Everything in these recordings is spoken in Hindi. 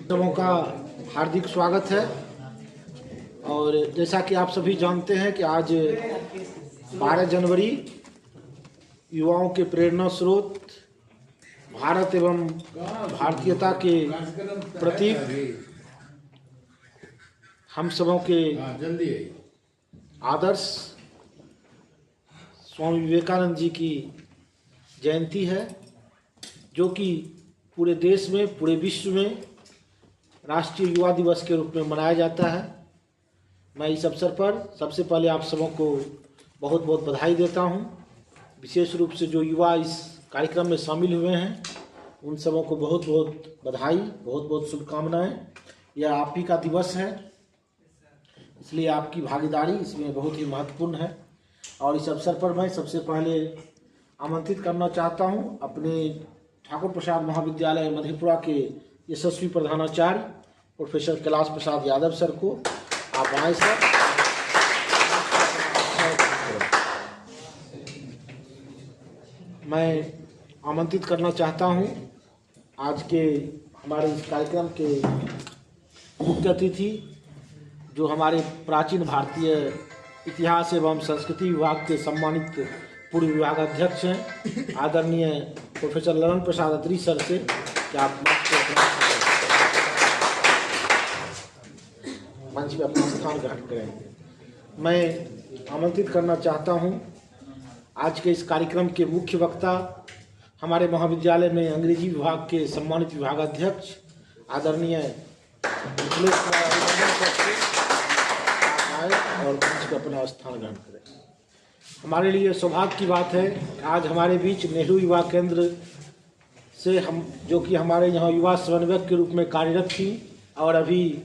सबों का हार्दिक स्वागत है। और जैसा कि आप सभी जानते हैं कि आज 12 जनवरी युवाओं के प्रेरणा स्रोत, भारत एवं भारतीयता के प्रतीक, हम सबों के आदर्श स्वामी विवेकानंद जी की जयंती है, जो कि पूरे देश में, पूरे विश्व में राष्ट्रीय युवा दिवस के रूप में मनाया जाता है। मैं इस अवसर पर सबसे पहले आप सबों को बहुत बहुत बधाई देता हूं। विशेष रूप से जो युवा इस कार्यक्रम में शामिल हुए हैं उन सबों को बहुत बहुत बधाई, बहुत बहुत शुभकामनाएं। यह आप ही का दिवस है, इसलिए आपकी भागीदारी इसमें बहुत ही महत्वपूर्ण है। और इस अवसर पर मैं सबसे पहले आमंत्रित करना चाहता हूं अपने ठाकुर प्रसाद महाविद्यालय मधेपुरा के यशस्वी प्रधानाचार्य प्रोफेसर कैलाश प्रसाद यादव सर को। आप आए सर। मैं आमंत्रित करना चाहता हूं आज के हमारे इस कार्यक्रम के मुख्य अतिथि, जो हमारे प्राचीन भारतीय इतिहास एवं संस्कृति विभाग के सम्मानित पूर्व विभागाध्यक्ष हैं, आदरणीय प्रोफेसर ललन प्रसाद अत्री सर से। क्या आप मंच में अपना स्थान ग्रहण करेंगे। मैं आमंत्रित करना चाहता हूं आज के इस कार्यक्रम के मुख्य वक्ता, हमारे महाविद्यालय में अंग्रेजी विभाग के सम्मानित विभागाध्यक्ष आदरणीय मिथिलेश और मंच पर अपना स्थान ग्रहण करें। हमारे लिए सौभाग्य की बात है आज हमारे बीच नेहरू युवा केंद्र से हम, जो कि हमारे यहाँ युवा समन्वयक के रूप में कार्यरत थी और अभी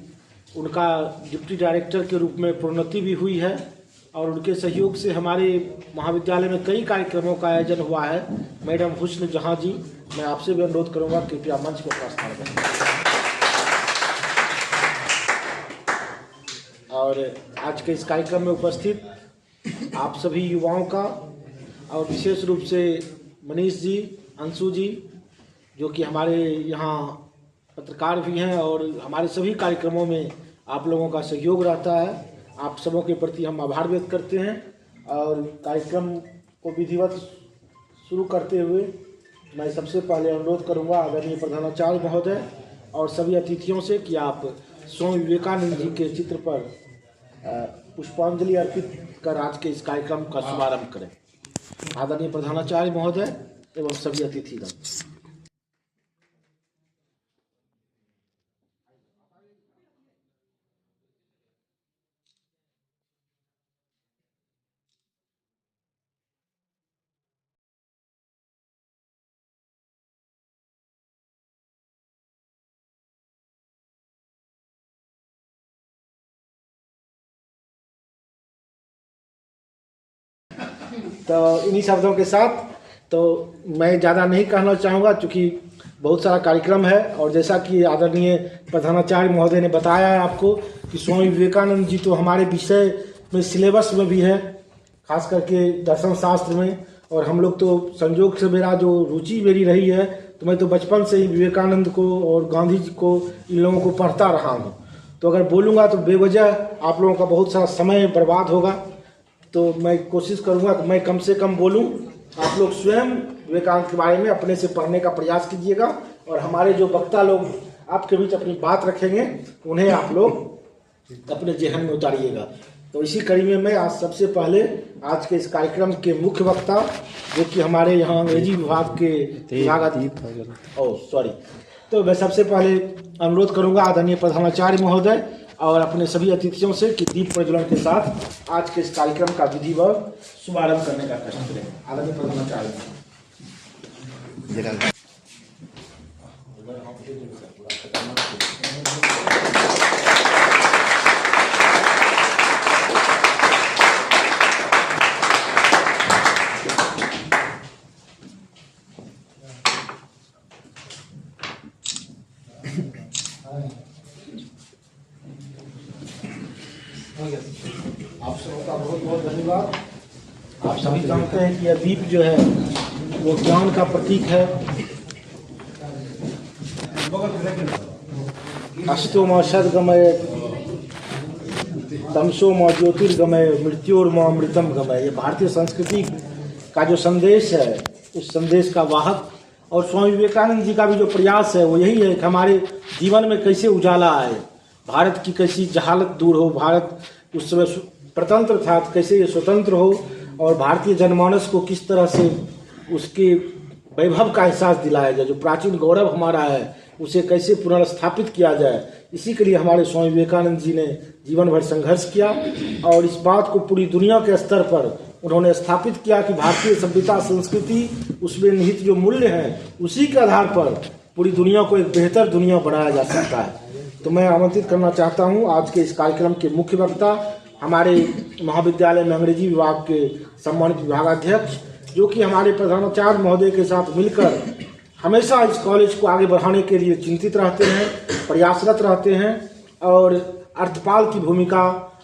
उनका डिप्टी डायरेक्टर के रूप में प्रोन्नति भी हुई है, और उनके सहयोग से हमारे महाविद्यालय में कई कार्यक्रमों का आयोजन हुआ है। मैडम हुस्न जहां जी, मैं आपसे भी अनुरोध करूंगा कृपया मंच पर प्रस्थान करें। और आज के इस कार्यक्रम में उपस्थित आप सभी युवाओं का, और विशेष रूप से मनीष जी, अंशु जी, जो कि हमारे यहाँ पत्रकार भी हैं और हमारे सभी कार्यक्रमों में आप लोगों का सहयोग रहता है, आप सबों के प्रति हम आभार व्यक्त करते हैं। और कार्यक्रम को विधिवत शुरू करते हुए मैं सबसे पहले अनुरोध करूंगा आदरणीय प्रधानाचार्य महोदय और सभी अतिथियों से कि आप स्वामी विवेकानंद जी के चित्र पर पुष्पांजलि अर्पित कर आज के इस कार्यक्रम का शुभारंभ करें। आदरणीय प्रधानाचार्य महोदय एवं सभी अतिथिगण। तो इन्हीं शब्दों के साथ तो मैं ज़्यादा नहीं कहना चाहूँगा, क्योंकि बहुत सारा कार्यक्रम है। और जैसा कि आदरणीय प्रधानाचार्य महोदय ने बताया है आपको कि स्वामी विवेकानंद जी तो हमारे विषय में सिलेबस में भी है, खास करके दर्शन शास्त्र में। और हम लोग तो संयोग से मेरा जो रुचि मेरी रही है, तो मैं तो बचपन से ही विवेकानंद को और गांधी जी को, इन लोगों को पढ़ता रहा हूँ। तो अगर बोलूँगा तो बेवजह आप लोगों का बहुत सारा समय बर्बाद होगा, तो मैं कोशिश करूंगा कि मैं कम से कम बोलूं। आप लोग स्वयं विवेकानंद के बारे में अपने से पढ़ने का प्रयास कीजिएगा, और हमारे जो वक्ता लोग आपके बीच अपनी बात रखेंगे उन्हें आप लोग अपने जेहन में उतारिएगा। तो इसी कड़ी में मैं आज सबसे पहले आज के इस कार्यक्रम के मुख्य वक्ता, जो कि हमारे यहाँ अंग्रेजी विभाग के तो मैं सबसे पहले अनुरोध करूंगा आदरणीय प्रधानाचार्य महोदय और अपने सभी अतिथियों से कि दीप प्रज्वलन के साथ आज के इस कार्यक्रम का विधिवत शुभारंभ करने का कष्ट करें। आदरणीय प्रधानाचार्य। आप सबों का बहुत बहुत धन्यवाद। आप सभी जानते हैं कि यह दीप जो है वो ज्ञान का प्रतीक है। अस्तु मां सद्गमय तमसो मां ज्योतिर्गमय मृत्योर्मामृतम गमय। ये भारतीय संस्कृति का जो संदेश है, उस संदेश का वाहक और स्वामी विवेकानंद जी का भी जो प्रयास है वो यही है कि हमारे जीवन में कैसे उजाला आए, भारत की कैसी जहालत दूर हो, भारत उस समय प्रतंत्र था कैसे ये स्वतंत्र हो, और भारतीय जनमानस को किस तरह से उसके वैभव का एहसास दिलाया जाए, जो प्राचीन गौरव हमारा है उसे कैसे पुनर्स्थापित किया जाए। इसी के लिए हमारे स्वामी विवेकानंद जी ने जीवन भर संघर्ष किया और इस बात को पूरी दुनिया के स्तर पर उन्होंने स्थापित किया कि भारतीय सभ्यता संस्कृति उसमें निहित जो मूल्य हैं उसी के आधार पर पूरी दुनिया को एक बेहतर दुनिया बनाया जा सकता है। तो मैं आमंत्रित करना चाहता हूं आज के इस कार्यक्रम के मुख्य वक्ता हमारे महाविद्यालय में अंग्रेजी विभाग के सम्मानित विभागाध्यक्ष, जो कि हमारे प्रधानाचार्य महोदय के साथ मिलकर हमेशा इस कॉलेज को आगे बढ़ाने के लिए चिंतित रहते हैं, प्रयासरत रहते हैं और अर्थपाल की भूमिका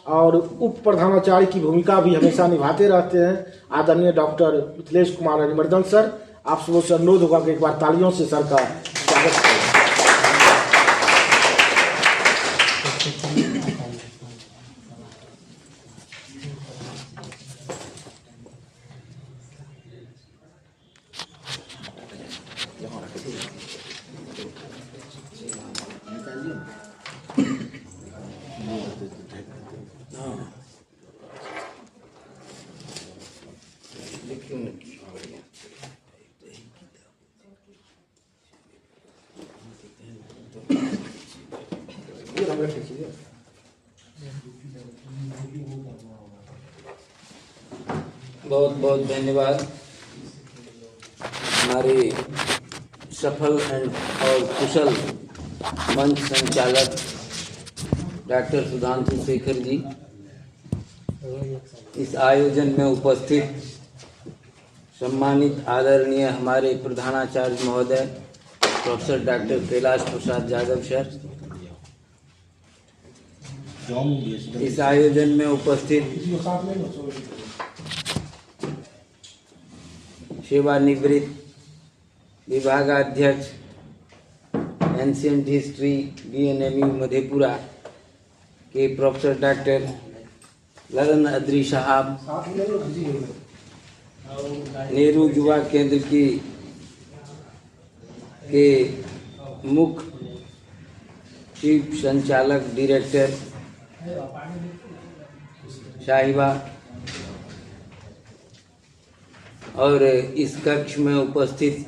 और उप प्रधानाचार्य की भूमिका भी हमेशा निभाते रहते हैं। आदरणीय डॉक्टर मिथिलेश कुमार अरिमर्दन सर, आप सबों से अनुरोध होगा कि एक बार तालियों से सर का स्वागत करें। बहुत बहुत धन्यवाद हमारे सफल और कुशल मंच संचालक डॉक्टर सुधांशु शेखर जी, इस आयोजन में उपस्थित सम्मानित आदरणीय हमारे प्रधानाचार्य महोदय professor doctor Kailash Prasad Yadav sir, इस आयोजन में उपस्थित सेवानिवृत्त विभागाध्यक्ष एंशिएंट हिस्ट्री बीएनएमयू मधेपुरा के प्रोफेसर डॉक्टर ललन अदरी साहब, नेहरू युवा केंद्र के मुख्य चीफ संचालक डायरेक्टर साहिबा, और इस कक्ष में उपस्थित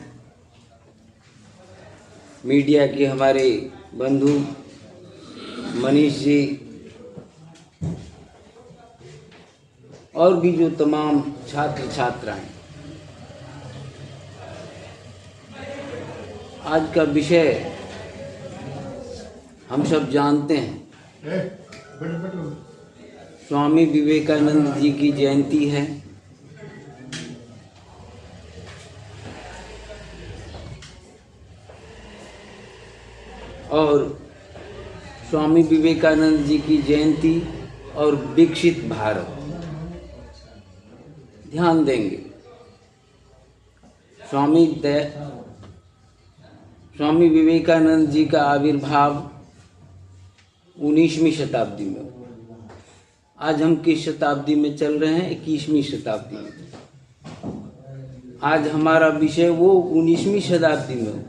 मीडिया के हमारे बंधु मनीष जी और भी जो तमाम छात्र छात्राएं, आज का विषय हम सब जानते हैं। स्वामी विवेकानंद जी की जयंती है और स्वामी विवेकानंद जी की जयंती और विकसित भारत, ध्यान देंगे स्वामी विवेकानंद जी का आविर्भाव 19वीं शताब्दी में। आज हम किस शताब्दी में चल रहे हैं? 21वीं शताब्दी में। आज हमारा विषय वो 19वीं शताब्दी में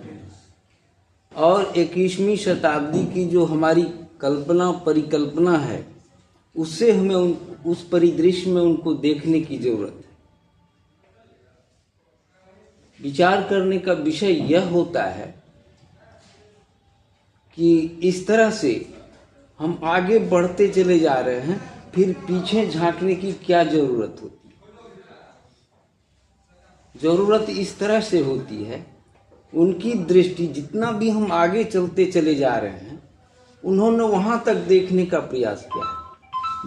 और 21वीं शताब्दी की जो हमारी कल्पना परिकल्पना है उससे हमें उस परिदृश्य में उनको देखने की जरूरत है। विचार करने का विषय यह होता है कि इस तरह से हम आगे बढ़ते चले जा रहे हैं, फिर पीछे झांकने की क्या जरूरत होती है। जरूरत इस तरह से होती है, उनकी दृष्टि जितना भी हम आगे चलते चले जा रहे हैं उन्होंने वहां तक देखने का प्रयास किया है।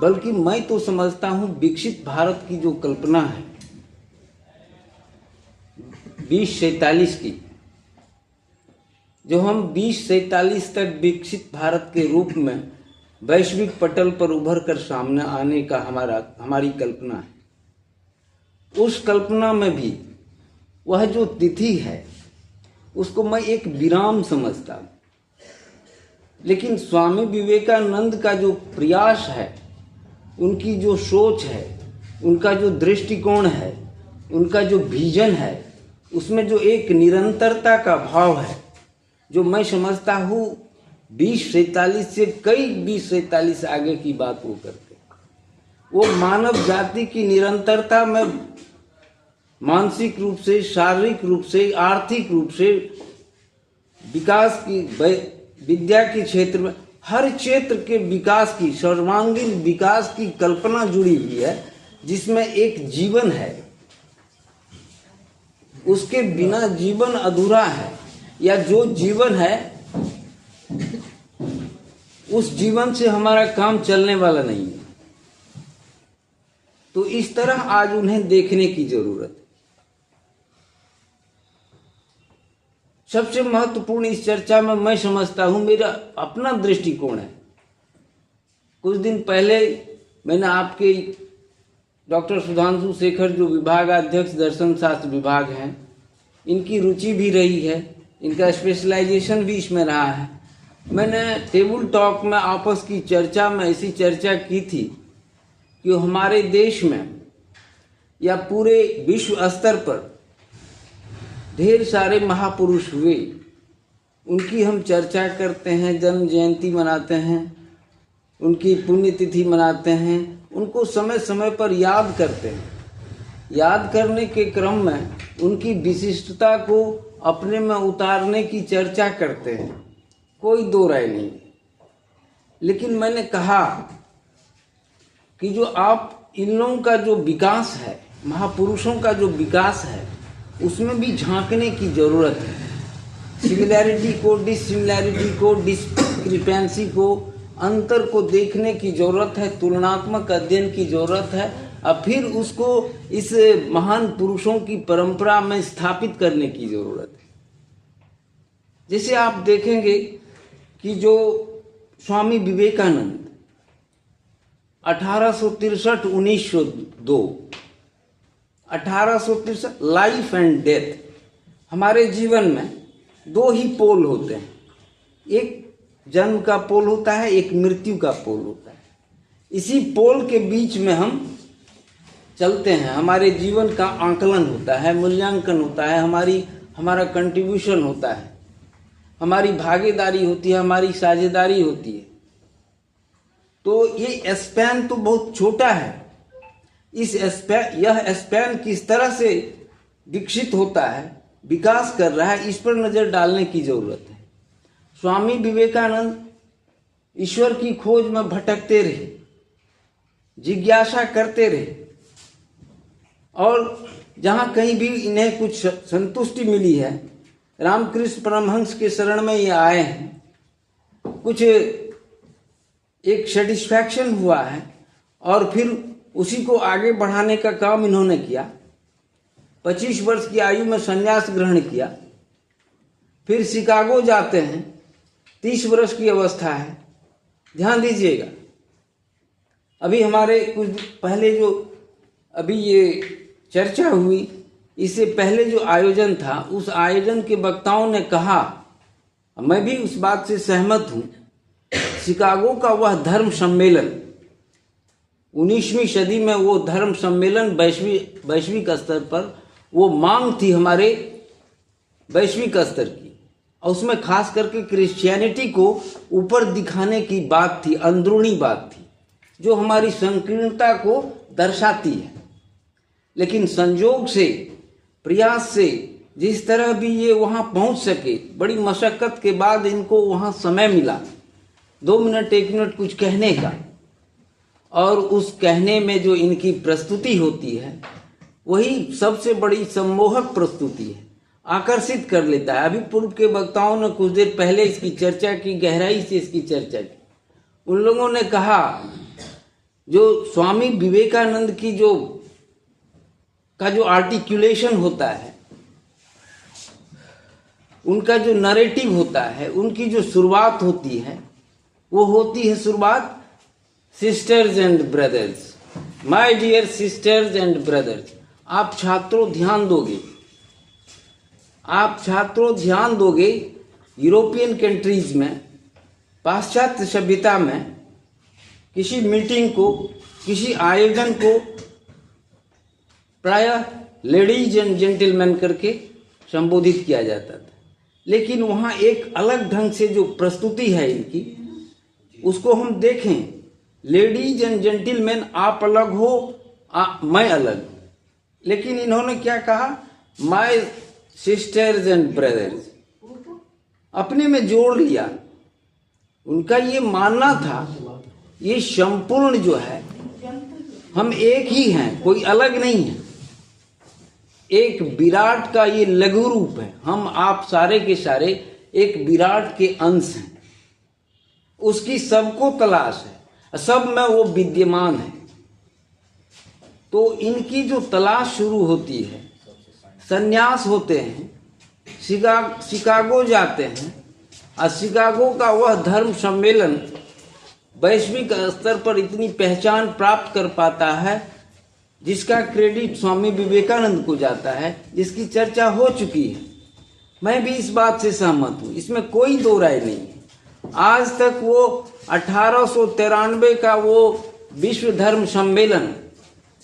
बल्कि मैं तो समझता हूं विकसित भारत की जो कल्पना है 2047 की, जो हम 2047 तक विकसित भारत के रूप में वैश्विक पटल पर उभर कर सामने आने का हमारी कल्पना है। उस कल्पना में भी वह जो तिथि है उसको मैं एक विराम समझता हूँ। लेकिन स्वामी विवेकानंद का जो प्रयास है, उनकी जो सोच है, उनका जो दृष्टिकोण है, उनका जो विजन है, उसमें जो एक निरंतरता का भाव है, जो मैं समझता हूँ 2047 से कई 2047 आगे की बात वो करते हैं। वो मानव जाति की निरंतरता में मानसिक रूप से, शारीरिक रूप से, आर्थिक रूप से, विकास की, विद्या के क्षेत्र में, हर क्षेत्र के विकास की, सर्वांगीण विकास की कल्पना जुड़ी हुई है, जिसमें एक जीवन है। उसके बिना जीवन अधूरा है, या जो जीवन है उस जीवन से हमारा काम चलने वाला नहीं है। तो इस तरह आज उन्हें देखने की जरूरत है। सबसे महत्वपूर्ण इस चर्चा में मैं समझता हूं, मेरा अपना दृष्टिकोण है। कुछ दिन पहले मैंने आपके डॉक्टर सुधांशु शेखर, जो विभागाध्यक्ष दर्शन शास्त्र विभाग हैं, इनकी रुचि भी रही है, इनका स्पेशलाइजेशन भी इसमें रहा है। मैंने टेबल टॉक में आपस की चर्चा में ऐसी चर्चा की थी कि हमारे देश में या पूरे विश्व स्तर पर ढेर सारे महापुरुष हुए, उनकी हम चर्चा करते हैं, जन्म जयंती मनाते हैं, उनकी पुण्यतिथि मनाते हैं, उनको समय समय पर याद करते हैं। याद करने के क्रम में उनकी विशिष्टता को अपने में उतारने की चर्चा करते हैं, कोई दो राय नहीं। लेकिन मैंने कहा कि जो आप इन लोगों का जो विकास है, महापुरुषों का जो विकास है, उसमें भी झांकने की जरूरत है। सिमिलैरिटी को, डिससिमिलैरिटी को, डिस्क्रिपेंसी को, अंतर को देखने की जरूरत है, तुलनात्मक अध्ययन की जरूरत है, और फिर उसको इस महान पुरुषों की परंपरा में स्थापित करने की जरूरत है। जैसे आप देखेंगे कि जो Swami Vivekananda 1863-1902 1863 life and death, हमारे जीवन में दो ही पोल होते हैं, एक जन्म का पोल होता है, एक मृत्यु का पोल होता है। इसी पोल के बीच में हम चलते हैं, हमारे जीवन का आकलन होता है, मूल्यांकन होता है, हमारा कंट्रीब्यूशन होता है, हमारी भागीदारी होती है, हमारी साझेदारी होती है। तो ये स्पैन तो बहुत छोटा है। यह स्पैन किस तरह से विकसित होता है, विकास कर रहा है, इस पर नजर डालने की जरूरत है। स्वामी विवेकानंद ईश्वर की खोज में भटकते रहे, जिज्ञासा करते रहे, और जहां कहीं भी इन्हें कुछ संतुष्टि मिली है, रामकृष्ण परमहंस के शरण में ये आए हैं, कुछ एक सेटिस्फैक्शन हुआ है, और फिर उसी को आगे बढ़ाने का काम इन्होंने किया। 25 वर्ष की आयु में संन्यास ग्रहण किया, फिर शिकागो जाते हैं, 30 वर्ष की अवस्था है। ध्यान दीजिएगा, अभी हमारे कुछ पहले जो अभी ये चर्चा हुई, इससे पहले जो आयोजन था, उस आयोजन के वक्ताओं ने कहा, मैं भी उस बात से सहमत हूं, शिकागो का वह धर्म सम्मेलन 19वीं सदी में, वो धर्म सम्मेलन वैश्विक स्तर पर वो मांग थी हमारे वैश्विक स्तर की, और उसमें खास करके क्रिश्चियनिटी को ऊपर दिखाने की बात थी, अंदरूनी बात थी, जो हमारी संकीर्णता को दर्शाती है। लेकिन संजोग से, प्रयास से, जिस तरह भी ये वहां पहुंच सके, बड़ी मशक्कत के बाद इनको वहां समय मिला 2 मिनट 1 मिनट कुछ कहने का, और उस कहने में जो इनकी प्रस्तुति होती है, वही सबसे बड़ी सम्मोहक प्रस्तुति है, आकर्षित कर लेता है। अभी पूर्व के वक्ताओं ने कुछ देर पहले इसकी चर्चा की, गहराई से इसकी चर्चा की। उन लोगों ने कहा जो स्वामी विवेकानंद की जो आर्टिकुलेशन होता है, उनका जो नरेटिव होता है, उनकी जो शुरुआत होती है, वो होती है शुरुआत sisters and brothers, my dear sisters and brothers. आप छात्रों ध्यान दोगे, आप छात्रों ध्यान दोगे, यूरोपियन कंट्रीज में, पाश्चात्य सभ्यता में किसी मीटिंग को, किसी आयोजन को प्रायः लेडीज एंड जेंटलमैन करके संबोधित किया जाता था, लेकिन वहाँ एक अलग ढंग से जो प्रस्तुति है इनकी, उसको हम देखें, लेडीज एंड जेंटलमैन आप अलग हो, मैं अलग। लेकिन इन्होंने क्या कहा, माय सिस्टर्स एंड ब्रदर्स, अपने में जोड़ लिया। उनका ये मानना था, ये संपूर्ण जो है, हम एक ही हैं, कोई अलग नहीं है। एक विराट का ये लघु रूप है, हम आप सारे के सारे एक विराट के अंश हैं, उसकी सबको तलाश है, सब में वो विद्यमान है। तो इनकी जो तलाश शुरू होती है, संन्यास होते हैं, शिकागो जाते हैं, और शिकागो का वह धर्म सम्मेलन वैश्विक स्तर पर इतनी पहचान प्राप्त कर पाता है, जिसका क्रेडिट स्वामी विवेकानंद को जाता है, जिसकी चर्चा हो चुकी है। मैं भी इस बात से सहमत हूँ, इसमें कोई दो राय नहीं है। आज तक वो 1893 का वो विश्व धर्म सम्मेलन,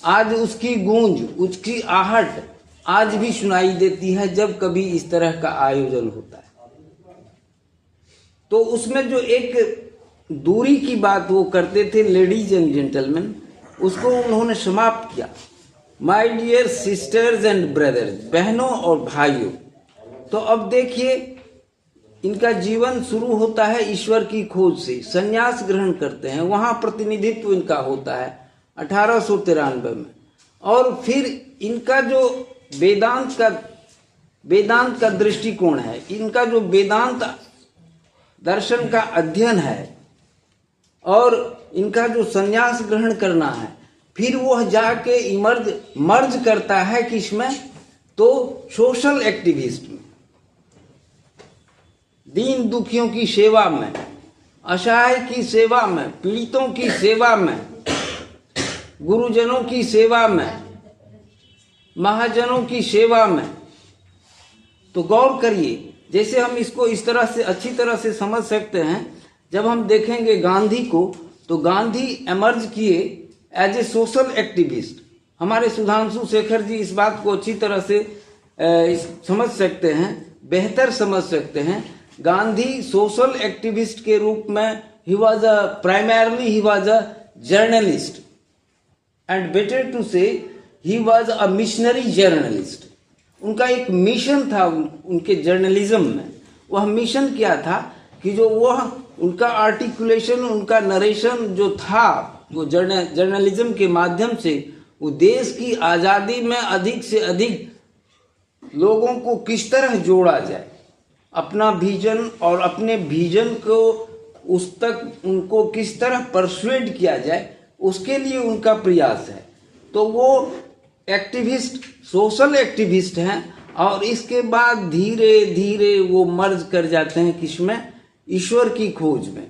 आज उसकी गूंज, उसकी आहट आज भी सुनाई देती है जब कभी इस तरह का आयोजन होता है। तो उसमें जो एक दूरी की बात वो करते थे, लेडीज एंड जेंटलमैन, उसको उन्होंने समाप्त किया, my dear sisters and brothers, बहनों और भाइयों। तो अब देखिए, इनका जीवन शुरू होता है ईश्वर की खोज से, संन्यास ग्रहण करते हैं, वहाँ प्रतिनिधित्व इनका होता है 1893 में। और फिर इनका जो वेदांत का दृष्टिकोण है, इनका जो वेदांत दर्शन का अध्ययन है, और इनका जो संन्यास ग्रहण करना है, फिर वह जाके मर्ज करता है किसमें, तो सोशल एक्टिविस्ट में, दीन दुखियों की सेवा में, असहाय की सेवा में, पीड़ितों की सेवा में, गुरुजनों की सेवा में, महाजनों की सेवा में। तो गौर करिए, जैसे हम इसको इस तरह से अच्छी तरह से समझ सकते हैं, जब हम देखेंगे गांधी को, तो गांधी एमर्ज किए एज ए सोशल एक्टिविस्ट। हमारे सुधांशु शेखर जी इस बात को अच्छी तरह से समझ सकते हैं, बेहतर समझ सकते हैं। गांधी सोशल एक्टिविस्ट के रूप में he was a journalist, and better to say he was a missionary journalist. उनका एक मिशन था उनके जर्नलिज्म में। वह मिशन क्या था कि जो वह उनका आर्टिकुलेशन, उनका नरेशन जो था, वो जर्नलिज्म के माध्यम से वो देश की आज़ादी में अधिक से अधिक लोगों को किस तरह जोड़ा जाए, अपना विजन और अपने विजन को उस तक उनको किस तरह परसुएड किया जाए, उसके लिए उनका प्रयास है। तो वो एक्टिविस्ट, सोशल एक्टिविस्ट हैं, और इसके बाद धीरे धीरे वो मर्ज कर जाते हैं किसमें, ईश्वर की खोज में।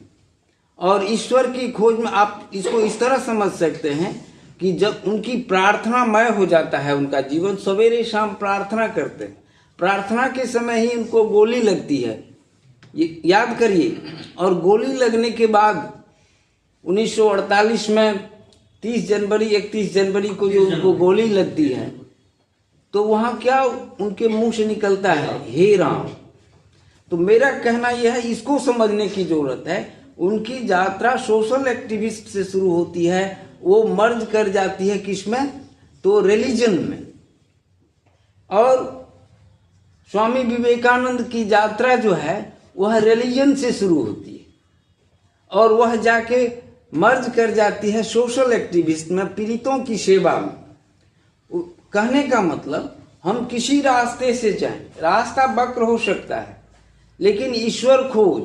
और ईश्वर की खोज में आप इसको इस तरह समझ सकते हैं कि जब उनकी प्रार्थनामय हो जाता है उनका जीवन, सवेरे शाम प्रार्थना करते हैं, प्रार्थना के समय ही उनको गोली लगती है, ये याद करिए। और गोली लगने के बाद 1948 में 31 जनवरी को जो उनको गोली लगती है, तो वहाँ क्या उनके मुंह से निकलता है, हे राम। तो मेरा कहना यह है, इसको समझने की जरूरत है। उनकी यात्रा सोशल एक्टिविस्ट से शुरू होती है, वो मर्ज कर जाती है किसमें, तो रिलीजन में। और स्वामी विवेकानंद की यात्रा जो है वह रिलीजन से शुरू होती है, और वह जाके मर्ज कर जाती है सोशल एक्टिविस्ट में, पीड़ितों की सेवा में। कहने का मतलब, हम किसी रास्ते से जाएं, रास्ता वक्र हो सकता है, लेकिन ईश्वर खोज,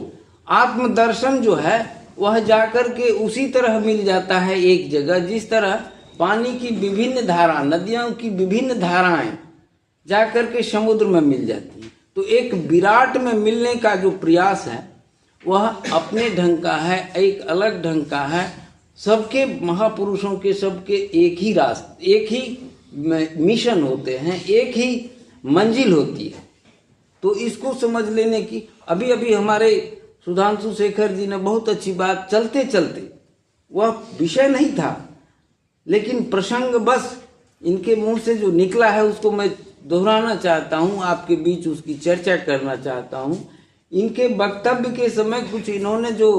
आत्मदर्शन जो है वह जाकर के उसी तरह मिल जाता है एक जगह, जिस तरह पानी की विभिन्न धारा, नदियों की विभिन्न धाराएं जाकर के समुद्र में मिल जाती हैं। तो एक विराट में मिलने का जो प्रयास है वह अपने ढंग का है, एक अलग ढंग का है। सबके महापुरुषों के सबके एक ही रास्ते, एक ही मिशन होते हैं, एक ही मंजिल होती है। तो इसको समझ लेने की अभी अभी हमारे सुधांशु शेखर जी ने बहुत अच्छी बात, चलते चलते, वह विषय नहीं था लेकिन प्रसंग बस इनके मुंह से जो निकला है उसको मैं दोहराना चाहता हूं, आपके बीच उसकी चर्चा करना चाहता हूं। इनके वक्तव्य के समय कुछ इन्होंने जो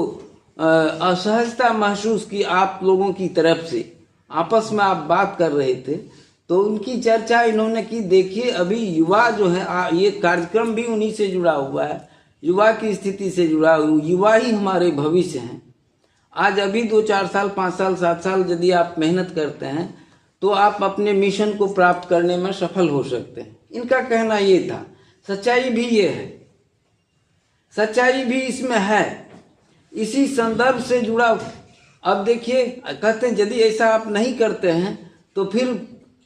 असहजता महसूस की आप लोगों की तरफ से, आपस में आप बात कर रहे थे तो उनकी चर्चा इन्होंने की। देखिए अभी युवा जो है, ये कार्यक्रम भी उन्हीं से जुड़ा हुआ है, युवा की स्थिति से जुड़ा हुआ, युवा ही हमारे भविष्य हैं। आज अभी 2-4 साल 5 साल 7 साल यदि आप मेहनत करते हैं तो आप अपने मिशन को प्राप्त करने में सफल हो सकते हैं। इनका कहना ये था, सच्चाई भी ये है, सच्चाई भी इसमें है, इसी संदर्भ से जुड़ा। अब देखिए कहते हैं यदि ऐसा आप नहीं करते हैं तो फिर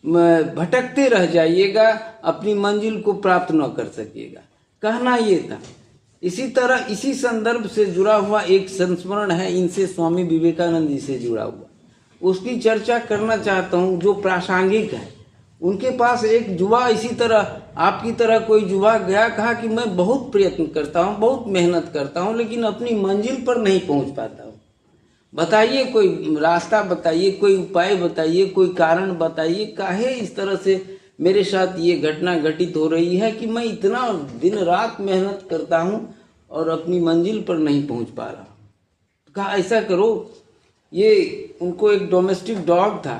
भटकते रह जाइएगा, अपनी मंजिल को प्राप्त न कर सकिएगा, कहना ये था। इसी तरह इसी संदर्भ से जुड़ा हुआ एक संस्मरण है इनसे, स्वामी विवेकानंद जी से जुड़ा हुआ, उसकी चर्चा करना चाहता हूँ जो प्रासंगिक है। उनके पास एक युवा इसी तरह आपकी तरह कोई युवा गया, कहा कि मैं बहुत प्रयत्न करता हूँ, बहुत मेहनत करता हूँ, लेकिन अपनी मंजिल पर नहीं पहुँच पाता हूँ। बताइए कोई रास्ता बताइए, कोई उपाय बताइए, कोई कारण बताइए, काहे इस तरह से मेरे साथ ये घटना घटित हो रही है कि मैं इतना दिन रात मेहनत करता हूँ और अपनी मंजिल पर नहीं पहुँच पा रहा। कहा ऐसा करो, ये उनको एक डोमेस्टिक डॉग था,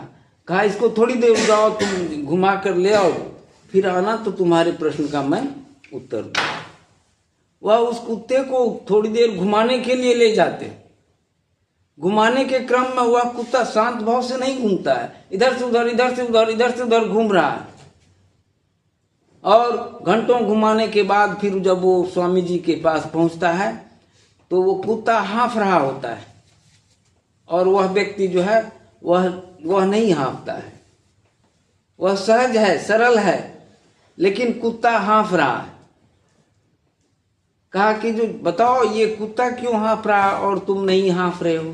कहा इसको थोड़ी देर जाओ, तुम घुमा कर ले आओ, फिर आना तो तुम्हारे प्रश्न का मैं उत्तर दूंगा। वह उस कुत्ते को थोड़ी देर घुमाने के लिए ले जाते। घुमाने के क्रम में वह कुत्ता शांत भाव से नहीं घूमता है, इधर से उधर, इधर से उधर, इधर से उधर घूम रहा है। और घंटों घुमाने के बाद फिर जब वो स्वामी जी के पास पहुंचता है तो वो कुत्ता हाँफ रहा होता है और वह व्यक्ति जो है वह नहीं हाँफता है, वह सहज है, सरल है, लेकिन कुत्ता हाँफ रहा है। कहा कि जो बताओ ये कुत्ता क्यों हाँफ रहा और तुम नहीं हाँफ रहे हो?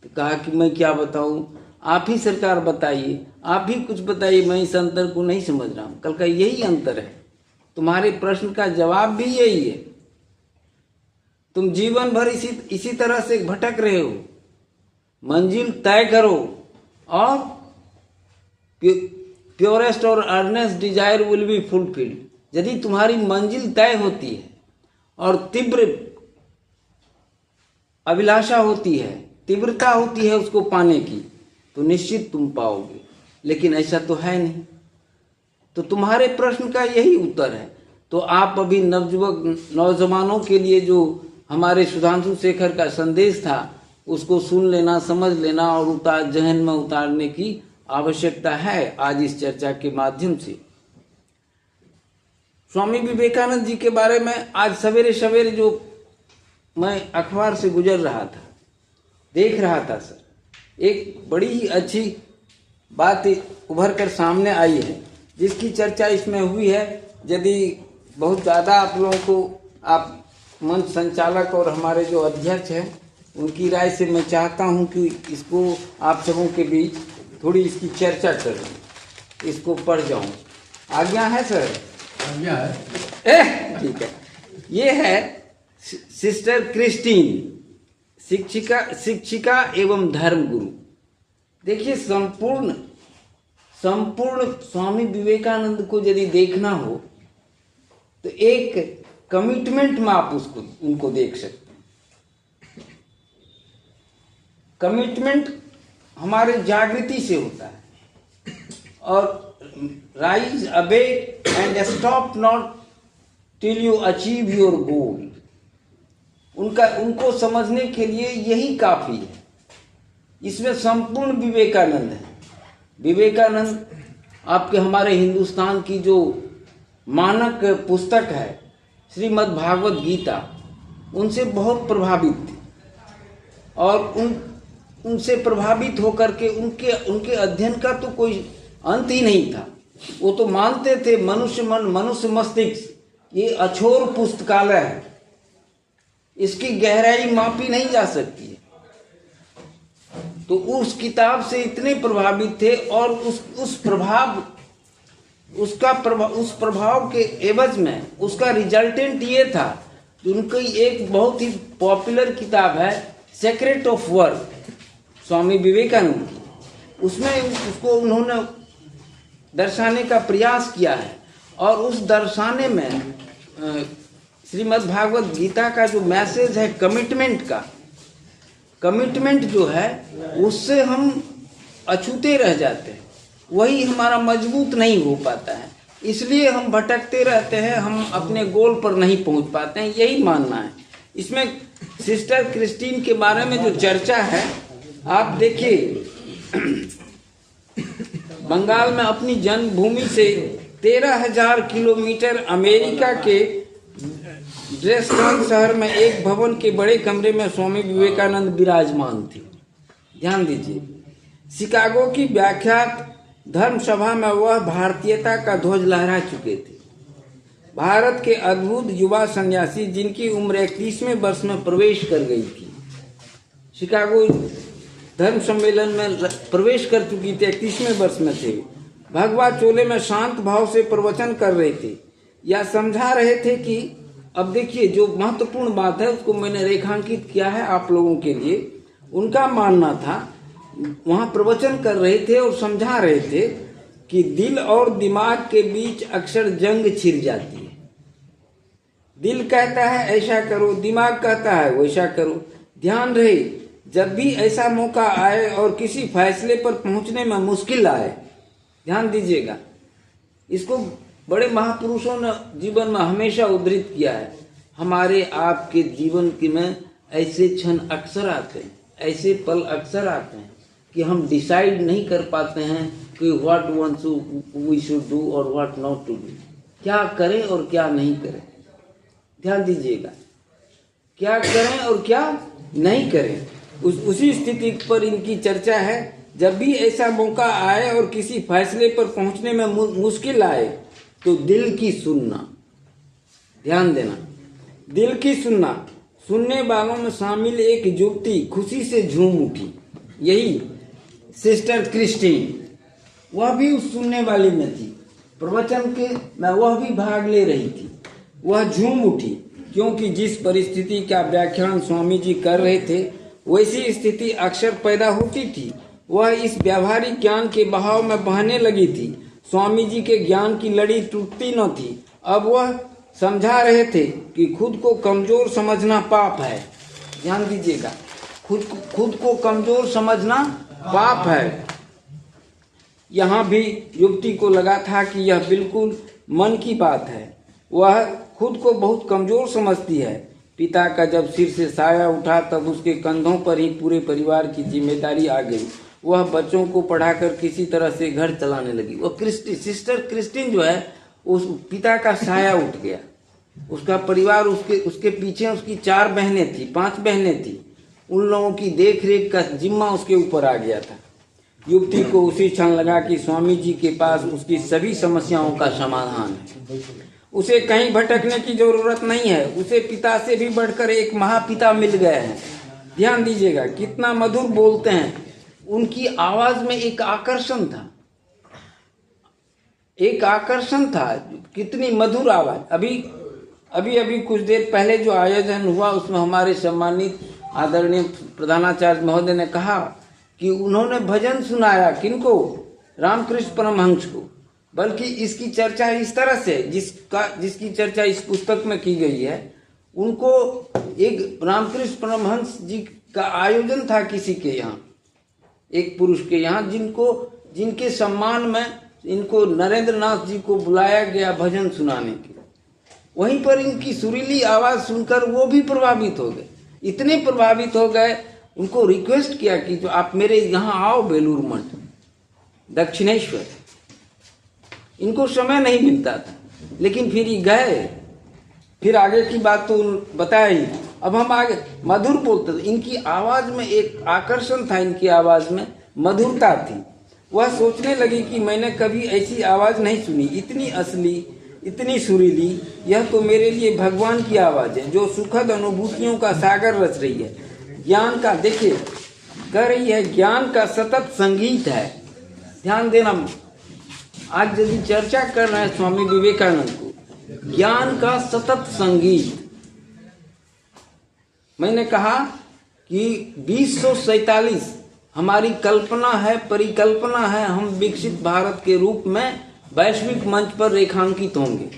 तो कहा कि मैं क्या बताऊं, आप ही सरकार बताइए, आप ही कुछ बताइए, मैं इस अंतर को नहीं समझ रहा हूं। कल का यही अंतर है, तुम्हारे प्रश्न का जवाब भी यही है। तुम जीवन भर इसी तरह से भटक रहे हो। मंजिल तय करो और प्योरेस्ट और earnest desire will be fulfilled. यदि तुम्हारी मंजिल तय होती है और तीव्र अभिलाषा होती है, तीव्रता होती है उसको पाने की, तो निश्चित तुम पाओगे, लेकिन ऐसा तो है नहीं। तो तुम्हारे प्रश्न का यही उत्तर है। तो आप अभी नौजवानों के लिए जो हमारे सुधांशु शेखर का संदेश था उसको सुन लेना, समझ लेना और जहन में उतारने की आवश्यकता है आज इस चर्चा के माध्यम से। स्वामी विवेकानंद जी के बारे में आज सवेरे सवेरे जो मैं अखबार से गुजर रहा था, देख रहा था सर, एक बड़ी ही अच्छी बात उभर कर सामने आई है जिसकी चर्चा इसमें हुई है। यदि बहुत ज़्यादा आप लोगों को, आप मंच संचालक और हमारे जो अध्यक्ष हैं उनकी राय से मैं चाहता हूं कि इसको आप सबों के बीच थोड़ी इसकी चर्चा करूं, इसको पढ़ जाऊं। आज्ञा है सर? आज्ञा है। ठीक है। ये है सिस्टर क्रिस्टीन, शिक्षिका एवं धर्मगुरु। देखिए संपूर्ण स्वामी विवेकानंद को यदि देखना हो तो एक कमिटमेंट में आप उनको देख सकते हैं। कमिटमेंट हमारे जागृति से होता है और राइज अबे and stop not till you achieve your goal. उनको समझने के लिए यही काफी है। इसमें संपूर्ण विवेकानंद है। विवेकानंद आपके हमारे हिंदुस्तान की जो मानक पुस्तक है श्रीमद् भागवत गीता, उनसे बहुत प्रभावित थे और उनसे प्रभावित होकर के उनके अध्ययन का तो कोई अंत ही नहीं था। वो तो मानते थे मनुष्य मन, मनुष्य मस्तिष्क ये अछोर पुस्तकालय है, इसकी गहराई मापी नहीं जा सकती है। तो उस किताब से इतने प्रभावित थे और उस प्रभाव उस प्रभाव के एवज में उसका रिजल्टेंट ये था कि उनकी एक बहुत ही पॉपुलर किताब है secret of work, Swami Vivekananda की। उसमें उसको उन्होंने दर्शाने का प्रयास किया है और उस दर्शाने में श्रीमद् भागवत गीता का जो मैसेज है कमिटमेंट का, कमिटमेंट जो है उससे हम अछूते रह जाते हैं, वही हमारा मजबूत नहीं हो पाता है, इसलिए हम भटकते रहते हैं, हम अपने गोल पर नहीं पहुंच पाते हैं, यही मानना है। इसमें सिस्टर क्रिस्टीन के बारे में जो चर्चा है, आप देखिए बंगाल में अपनी जन्मभूमि से 13,000 किलोमीटर अमेरिका के ड्रेसडेन शहर में एक भवन के बड़े कमरे में स्वामी विवेकानंद विराजमान थे। ध्यान दीजिए, शिकागो की व्याख्यात धर्म सभा में वह भारतीयता का ध्वज लहरा चुके थे। भारत के अद्भुत युवा सन्यासी जिनकी उम्र 31वें वर्ष में प्रवेश कर गई थी, शिकागो धर्म सम्मेलन में प्रवेश कर चुकी थी, 31वें वर्ष में थे, भगवा चोले में शांत भाव से प्रवचन कर रहे थे या समझा रहे थे कि अब देखिए जो महत्वपूर्ण बात है उसको मैंने रेखांकित किया है आप लोगों के लिए। उनका मानना था, वहां प्रवचन कर रहे थे और समझा रहे थे कि दिल और दिमाग के बीच अक्सर जंग छिड़ जाती है। दिल कहता है ऐसा करो, दिमाग कहता है वैसा करो। ध्यान रहे, जब भी ऐसा मौका आए और किसी फैसले पर पहुंचने में मुश्किल आए, ध्यान दीजिएगा, इसको बड़े महापुरुषों ने जीवन में हमेशा उद्धृत किया है। हमारे आपके जीवन के में ऐसे क्षण अक्सर आते हैं, ऐसे पल अक्सर आते हैं कि हम डिसाइड नहीं कर पाते हैं कि व्हाट वी शुड डू और व्हाट नॉट टू डू, क्या करें और क्या नहीं करें। ध्यान दीजिएगा, क्या करें और क्या नहीं करें, उसी स्थिति पर इनकी चर्चा है। जब भी ऐसा मौका आए और किसी फैसले पर पहुंचने में मुश्किल आए तो दिल की सुनना, ध्यान देना, दिल की सुनना। सुनने वालों में शामिल एक युवती खुशी से झूम उठी, यही सिस्टर क्रिस्टीन, वह भी उस सुनने वाली में थी, प्रवचन के में वह भी भाग ले रही थी। वह झूम उठी क्योंकि जिस परिस्थिति का व्याख्यान स्वामी जी कर रहे थे वैसी स्थिति अक्सर पैदा होती थी। वह इस व्यावहारिक ज्ञान के बहाव में बहने लगी थी। स्वामी जी के ज्ञान की लड़ी टूटती न थी। अब वह समझा रहे थे कि खुद को कमजोर समझना पाप है। ध्यान दीजिएगा, खुद को कमजोर समझना पाप है। यहाँ भी युवती को लगा था कि यह बिल्कुल मन की बात है। वह खुद को बहुत कमजोर समझती है। पिता का जब सिर से साया उठा तब उसके कंधों पर ही पूरे परिवार की जिम्मेदारी आ गई। वह बच्चों को पढ़ाकर किसी तरह से घर चलाने लगी। वो सिस्टर क्रिस्टीन जो है, उस पिता का साया उठ गया। उसका परिवार उसके पीछे, उसकी 4 बहनें थी, 5 बहनें थी, उन लोगों की देख रेख का जिम्मा उसके ऊपर आ गया था। युवती को उसी क्षण लगा कि स्वामी जी के पास उसकी सभी समस्याओं का समाधान है। उसे कहीं भटकने की जरूरत नहीं है। उसे पिता से भी बढ़कर एक महापिता मिल गए हैं। ध्यान दीजिएगा, कितना मधुर बोलते हैं। उनकी आवाज में एक आकर्षण था, एक आकर्षण था, कितनी मधुर आवाज। अभी कुछ देर पहले जो आयोजन हुआ उसमें हमारे सम्मानित आदरणीय प्रधानाचार्य महोदय ने कहा कि उन्होंने भजन सुनाया, किनको? रामकृष्ण परमहंस को। बल्कि इसकी चर्चा इस तरह से, जिसकी चर्चा इस पुस्तक में की गई है, उनको एक रामकृष्ण परमहंस जी का आयोजन था किसी के यहाँ, एक पुरुष के यहाँ, जिनके सम्मान में इनको नरेंद्र नाथ जी को बुलाया गया भजन सुनाने के। वहीं पर इनकी सुरीली आवाज सुनकर वो भी प्रभावित हो गए। इतने प्रभावित हो गए, उनको रिक्वेस्ट किया कि जो आप मेरे यहाँ आओ, बेलूर मठ, दक्षिणेश्वर। इनको समय नहीं मिलता था, लेकिन फिर ये गए। फिर आगे की बात तो बताई। अब हम आगे, मधुर बोलते थे। इनकी आवाज में एक आकर्षण था, इनकी आवाज में मधुरता थी। वह सोचने लगी कि मैंने कभी ऐसी आवाज नहीं सुनी, इतनी असली, इतनी सुरीली। यह तो मेरे लिए भगवान की आवाज है, जो सुखद अनुभूतियों का सागर रच रही है। ज्ञान का, देखिए कह रही है, ज्ञान का सतत संगीत है। ध्यान देना, आज यदि चर्चा कर रहे हैं स्वामी विवेकानंद को, ज्ञान का सतत संगीत, मैंने कहा कि 2047 हमारी कल्पना है, परिकल्पना है, हम विकसित भारत के रूप में वैश्विक मंच पर रेखांकित होंगे।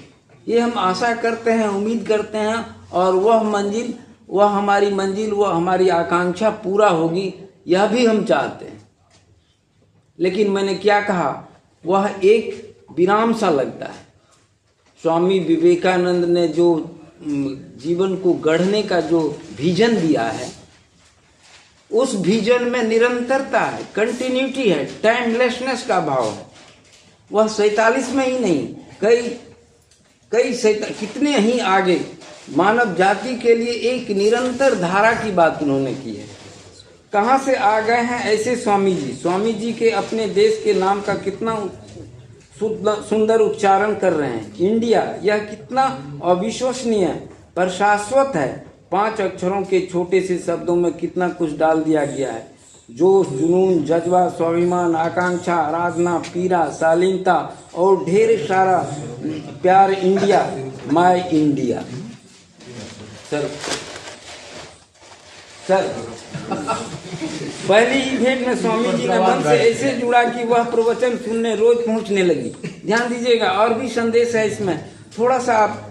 ये हम आशा करते हैं, उम्मीद करते हैं, और वह मंजिल, वह हमारी मंजिल, वह हमारी आकांक्षा पूरा होगी, यह भी हम चाहते हैं। लेकिन मैंने क्या कहा, वह एक विराम सा लगता है। स्वामी विवेकानंद ने जो जीवन को गढ़ने का जो विजन दिया है, उस विजन में निरंतरता है, कंटिन्यूटी है, टाइमलेसनेस का भाव है। वह 47 में ही नहीं, कितने ही आगे मानव जाति के लिए एक निरंतर धारा की बात उन्होंने की है। कहाँ से आ गए हैं ऐसे स्वामी जी? स्वामी जी के अपने देश के नाम का कितना सुंदर उच्चारण कर रहे हैं, इंडिया। यह कितना अविश्वसनीय पर शाश्वत है। 5 अक्षरों के छोटे से शब्दों में कितना कुछ डाल दिया गया है। जोश, जुनून, जज्बा, स्वाभिमान, आकांक्षा, आराधना, पीरा, शालीनता और ढेर सारा प्यार। India, my India. सर पहली ही भेंट में स्वामी जी ने मन से ऐसे जुड़ा कि वह प्रवचन सुनने रोज पहुंचने लगी। ध्यान दीजिएगा, और भी संदेश है इसमें, थोड़ा सा आप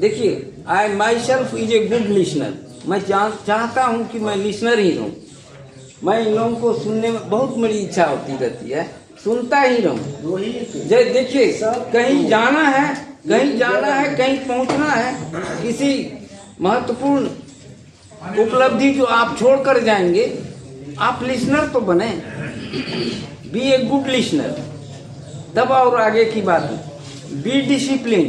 देखिए। I myself is a good listener. मैं चाहता हूं कि मैं लिसनर ही रहूं। मैं इन लोगों को सुनने में बहुत मेरी इच्छा होती रहती है, सुनता ही रहूं। जब देखिए कहीं जाना है, कहीं पहुंचना है, किसी महत्वपूर्ण उपलब्धि जो आप छोड़कर जाएंगे, आप लिसनर तो बने, बी ए गुड लिसनर। तब और आगे की बात, बी डिसिप्लिन।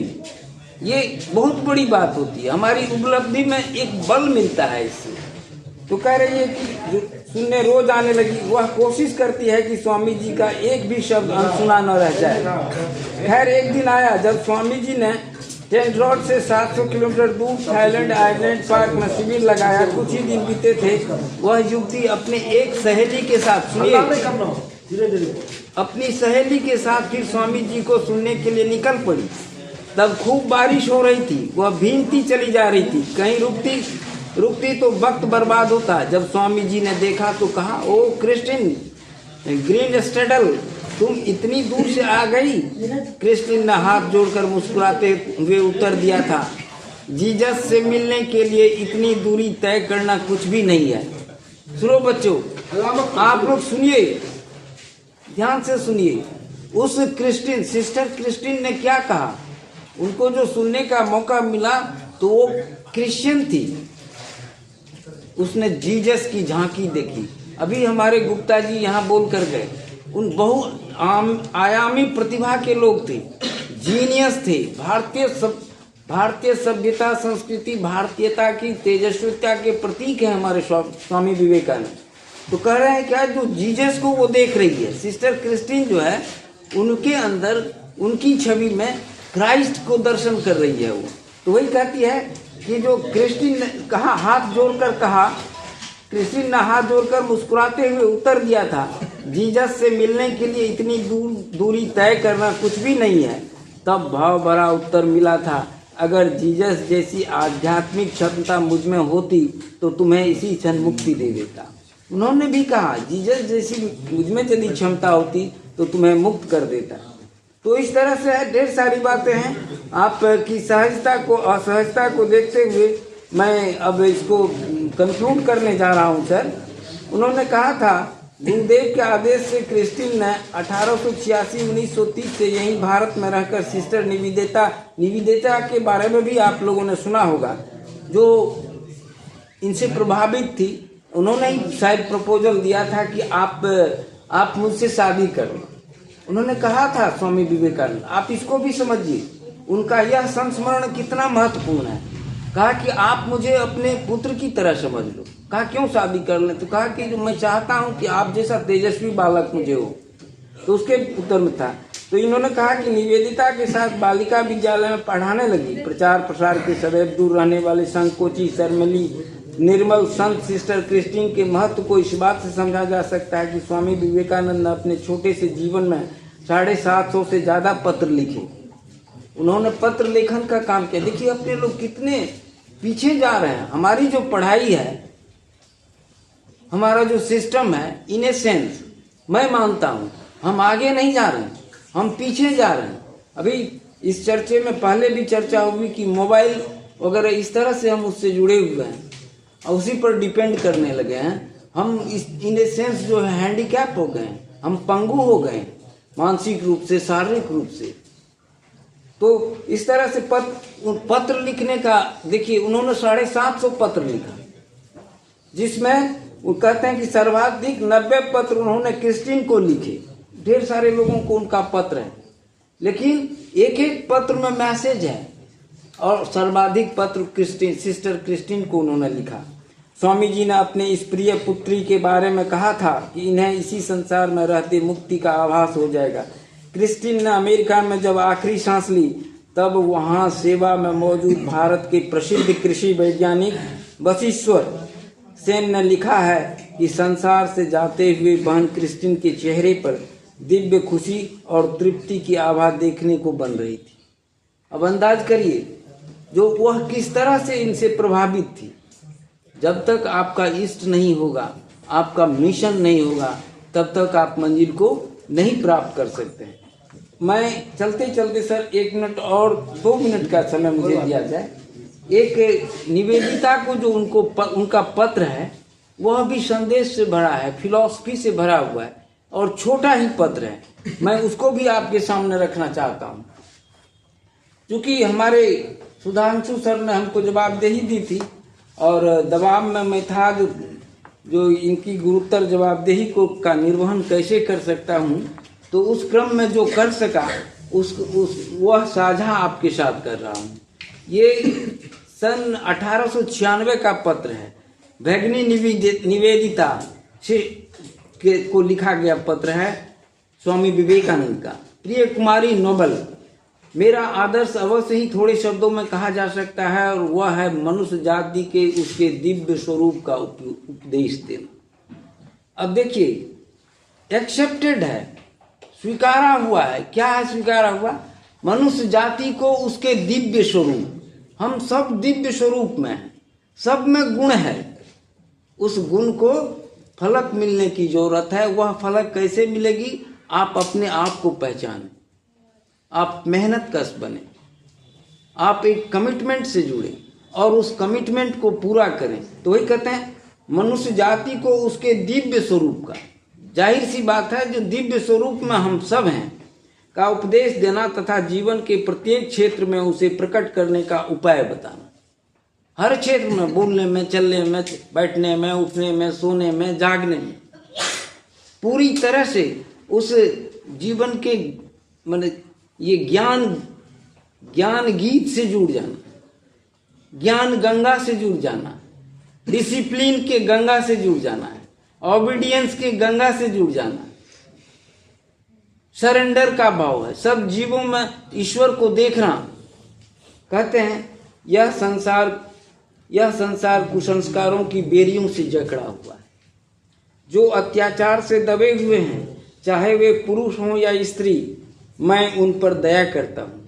ये बहुत बड़ी बात होती है, हमारी उपलब्धि में एक बल मिलता है इससे। तो कह रही है कि जो सुनने रोज आने लगी, वह कोशिश करती है कि स्वामी जी का एक भी शब्द अनसुना न रह जाए। खैर एक दिन आया जब स्वामी जी ने टेंट रोड से 700 किलोमीटर दूर थाईलैंड आइलैंड पार्क में शिविर लगाया। कुछ ही दिन बीते थे, वह युवती अपने एक सहेली के साथ, सुनिए, अपनी सहेली के साथ फिर स्वामी जी को सुनने के लिए निकल पड़ी। तब खूब बारिश हो रही थी, वह भीगती चली जा रही थी, कहीं रुकती तो वक्त बर्बाद होता। जब स्वामी जी ने देखा तो कहा, ओ क्रिस्टिन ग्रीन स्टेडल, तुम इतनी दूर से आ गई। क्रिस्टिन ने हाथ जोड़कर मुस्कुराते हुए उत्तर दिया था, जीसस से मिलने के लिए इतनी दूरी तय करना कुछ भी नहीं है। सुनो बच्चों, आप लोग सुनिए, ध्यान से सुनिए। उस क्रिस्टिन, सिस्टर क्रिस्टिन ने क्या कहा? उनको जो सुनने का मौका मिला तो वो क्रिश्चियन थी, उसने जीसस की झांकी देखी। अभी हमारे गुप्ता जी यहाँ बोल कर गए, उन आयामी प्रतिभा के लोग थे, जीनियस थे। भारतीय सभ्यता, संस्कृति, भारतीयता की तेजस्विता के प्रतीक है हमारे स्वामी विवेकानंद। तो कह रहे हैं क्या, जो जीसस को वो देख रही है, सिस्टर क्रिस्टिन जो है, उनके अंदर, उनकी छवि में क्राइस्ट को दर्शन कर रही है वो। तो वही कहती है कि जो क्रिस्टिन ने कहा, हाथ जोड़कर कहा, क्रिस्टिन ने हाथ जोड़कर मुस्कुराते हुए उत्तर दिया था, जीसस से मिलने के लिए इतनी दूरी तय करना कुछ भी नहीं है। तब भाव भरा उत्तर मिला था, अगर जीसस जैसी आध्यात्मिक क्षमता मुझ में होती तो तुम्हें इसी क्षण मुक्ति दे देता। उन्होंने भी कहा, जीसस जैसी मुझ में यदि क्षमता होती तो तुम्हें मुक्त कर देता। तो इस तरह से ढेर सारी बातें हैं। आपकी सहजता को, असहजता को देखते हुए मैं अब इसको कंक्लूड करने जा रहा हूं। सर, उन्होंने कहा था, गुरुदेव के आदेश से क्रिस्टिन ने 1886-1930 से यहीं भारत में रहकर सिस्टर निवेदिता के बारे में भी आप लोगों ने सुना होगा, जो इनसे प्रभावित थी। उन्होंने ही शायद प्रपोजल दिया था कि आप मुझसे शादी कर लो। उन्होंने कहा था स्वामी विवेकानंद, आप इसको भी समझिए, उनका यह संस्मरण कितना महत्वपूर्ण है। कहा कि आप मुझे अपने पुत्र की तरह समझ लो। कहा क्यों शादी कर लें? तो कहा कि जो मैं चाहता हूं कि आप जैसा तेजस्वी बालक मुझे हो। तो उसके उत्तर में था, तो इन्होंने कहा कि निवेदिता के साथ बालिका विद्यालय में पढ़ाने लगी। प्रचार प्रसार के सदैव दूर रहने वाले संकोची, शर्मिली, निर्मल संत सिस्टर क्रिस्टिन के महत्व को इस बात से समझा जा सकता है कि स्वामी विवेकानंद ने अपने छोटे से जीवन में 750 से ज़्यादा पत्र लिखे। उन्होंने पत्र लेखन का काम किया। देखिए अपने लोग कितने पीछे जा रहे हैं। हमारी जो पढ़ाई है, हमारा जो सिस्टम है, इन ए सेंस मैं मानता हूँ हम आगे नहीं जा रहे हैं, हम पीछे जा रहे हैं। अभी इस चर्चे में पहले भी चर्चा हुई कि मोबाइल वगैरह इस तरह से हम उससे जुड़े हुए हैं और उसी पर डिपेंड करने लगे हैं। हम इस इन ए सेंस जो है हैंडीकैप हो गए हैं, हम पंगु हो गए मानसिक रूप से, शारीरिक रूप से। तो इस तरह से पत्र लिखने का देखिए, उन्होंने 750 पत्र लिखा, जिसमें वो कहते हैं कि सर्वाधिक 90 पत्र उन्होंने क्रिस्टीन को लिखे। ढेर सारे लोगों को उनका पत्र है, लेकिन एक एक पत्र में मैसेज है। और सर्वाधिक पत्र क्रिस्टीन, सिस्टर क्रिस्टीन को उन्होंने लिखा। स्वामी जी ने अपने इस प्रिय पुत्री के बारे में कहा था कि इन्हें इसी संसार में रहते मुक्ति का आभास हो जाएगा। क्रिस्टीन ने अमेरिका में जब आखिरी सांस ली, तब वहाँ सेवा में मौजूद भारत के प्रसिद्ध कृषि वैज्ञानिक वशिष्ठर सेन ने लिखा है कि संसार से जाते हुए बहन क्रिस्टीन के चेहरे पर दिव्य खुशी और तृप्ति की आभा देखने को बन रही थी। अब अंदाज करिए जो वह किस तरह से इनसे प्रभावित थी। जब तक आपका इष्ट नहीं होगा, आपका मिशन नहीं होगा, तब तक आप मंजिल को नहीं प्राप्त कर सकते हैं। मैं चलते चलते सर 1 मिनट और 2 मिनट का समय मुझे दिया जाए। एक निवेदिता को जो उनका पत्र है, वह भी संदेश से भरा है, फिलॉसफी से भरा हुआ है और छोटा ही पत्र है। मैं उसको भी आपके सामने रखना चाहता हूँ। क्योंकि हमारे सुधांशु सर ने हमको जवाबदेही दी थी और दबाव में मैं था जो इनकी गुरुतर जवाबदेही को का निर्वहन कैसे कर सकता हूँ, तो उस क्रम में जो कर सका वह साझा आपके साथ कर रहा हूँ। ये सन 1896 का पत्र है। भगिनी निवेदिता से को लिखा गया पत्र है स्वामी विवेकानंद का। प्रिय कुमारी नोबल, मेरा आदर्श अवश्य ही थोड़े शब्दों में कहा जा सकता है और वह है मनुष्य जाति के उसके दिव्य स्वरूप का उपदेश देना। अब देखिए एक्सेप्टेड है, स्वीकारा हुआ है। क्या है स्वीकारा हुआ? मनुष्य जाति को उसके दिव्य स्वरूप। हम सब दिव्य स्वरूप में हैं, सब में गुण है। उस गुण को फलक मिलने की जरूरत है। वह फलक कैसे मिलेगी? आप अपने आप को पहचानें, आप मेहनत कश बने, आप एक कमिटमेंट से जुड़े और उस कमिटमेंट को पूरा करें। तो वही कहते हैं मनुष्य जाति को उसके दिव्य स्वरूप का, जाहिर सी बात है जो दिव्य स्वरूप में हम सब हैं, का उपदेश देना तथा जीवन के प्रत्येक क्षेत्र में उसे प्रकट करने का उपाय बताना। हर क्षेत्र में, बोलने में, चलने में, बैठने में, उठने में, सोने में, जागने में, पूरी तरह से उस जीवन के माने ये ज्ञान गीत से जुड़ जाना, ज्ञान गंगा से जुड़ जाना, डिसिप्लिन के गंगा से जुड़ जाना है, ऑबिडियंस के गंगा से जुड़ जाना, सरेंडर का भाव है। सब जीवों में ईश्वर को देखना। कहते हैं यह संसार कुसंस्कारों की बेरियों से जकड़ा हुआ है। जो अत्याचार से दबे हुए हैं, चाहे वे पुरुष हों या स्त्री, मैं उन पर दया करता हूँ,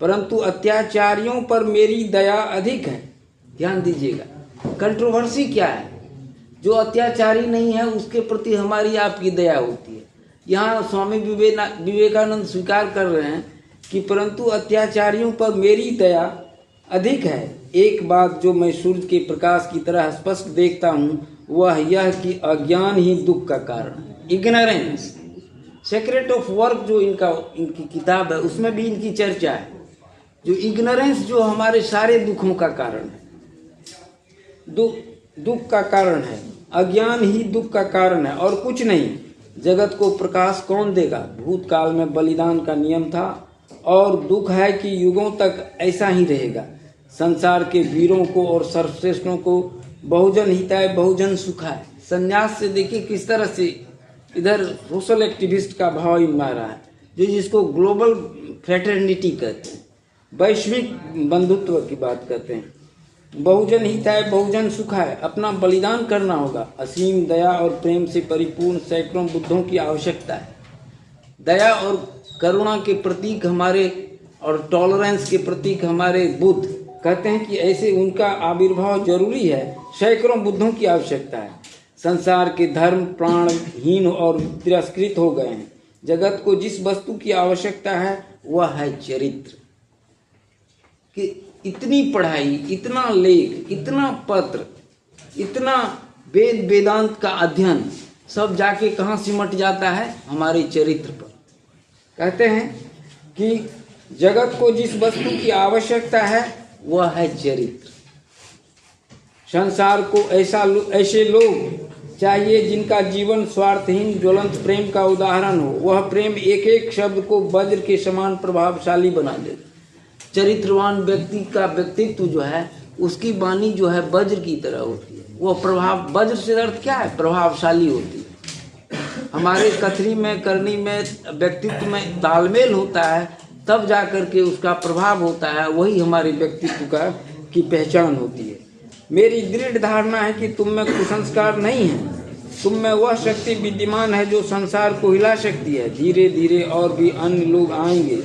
परंतु अत्याचारियों पर मेरी दया अधिक है। ध्यान दीजिएगा, कंट्रोवर्सी क्या है? जो अत्याचारी नहीं है उसके प्रति हमारी आपकी दया होती है। यहाँ स्वामी विवेकानंद स्वीकार कर रहे हैं कि परंतु अत्याचारियों पर मेरी दया अधिक है। एक बात जो मैं सूर्य के प्रकाश की तरह स्पष्ट देखता हूँ वह यह कि अज्ञान ही दुख का कारण है। इग्नोरेंस, सेक्रेट ऑफ वर्क जो इनकी किताब है उसमें भी इनकी चर्चा है। जो इग्नोरेंस जो हमारे सारे दुखों का कारण है, दुख का कारण है, अज्ञान ही दुख का कारण है और कुछ नहीं। जगत को प्रकाश कौन देगा? भूतकाल में बलिदान का नियम था और दुख है कि युगों तक ऐसा ही रहेगा। संसार के वीरों को और सर्वश्रेष्ठों को बहुजन हिताय बहुजन सुखाय। संन्यास से देखिए किस तरह से इधर सोशल एक्टिविस्ट का भाव ही मारा है, जो जिसको ग्लोबल फ्रेटर्निटी कहते हैं, वैश्विक बंधुत्व की बात करते हैं। बहुजन हिताय बहुजन सुखाय, अपना बलिदान करना होगा। असीम दया और प्रेम से परिपूर्ण सैकड़ों बुद्धों की आवश्यकता है। दया और करुणा के प्रतीक हमारे और टॉलरेंस के प्रतीक हमारे बुद्ध, कहते हैं कि ऐसे उनका आविर्भाव जरूरी है। सैकड़ों बुद्धों की आवश्यकता है। संसार के धर्म प्राणहीन और तिरस्कृत हो गए हैं। जगत को जिस वस्तु की आवश्यकता है वह है चरित्र। कि इतनी पढ़ाई, इतना लेख, इतना पत्र, इतना वेद वेदांत का अध्ययन सब जाके कहाँ सिमट जाता है? हमारे चरित्र पर। कहते हैं कि जगत को जिस वस्तु की आवश्यकता है वह है चरित्र। संसार को ऐसे लोग चाहिए जिनका जीवन स्वार्थहीन ज्वलंत प्रेम का उदाहरण हो। वह प्रेम एक एक शब्द को वज्र के समान प्रभावशाली बना दे। चरित्रवान व्यक्ति का व्यक्तित्व जो है, उसकी वाणी जो है वज्र की तरह होती है। वह प्रभाव, वज्र से अर्थ क्या है? प्रभावशाली होती है। हमारे कथनी में, करनी में, व्यक्तित्व में तालमेल होता है, तब जा कर के उसका प्रभाव होता है। वही हमारे व्यक्तित्व की पहचान होती है। मेरी दृढ़ धारणा है कि तुम में कुसंस्कार नहीं है। तुम में वह शक्ति विद्यमान है जो संसार को हिला सकती है। धीरे धीरे और भी अन्य लोग आएंगे।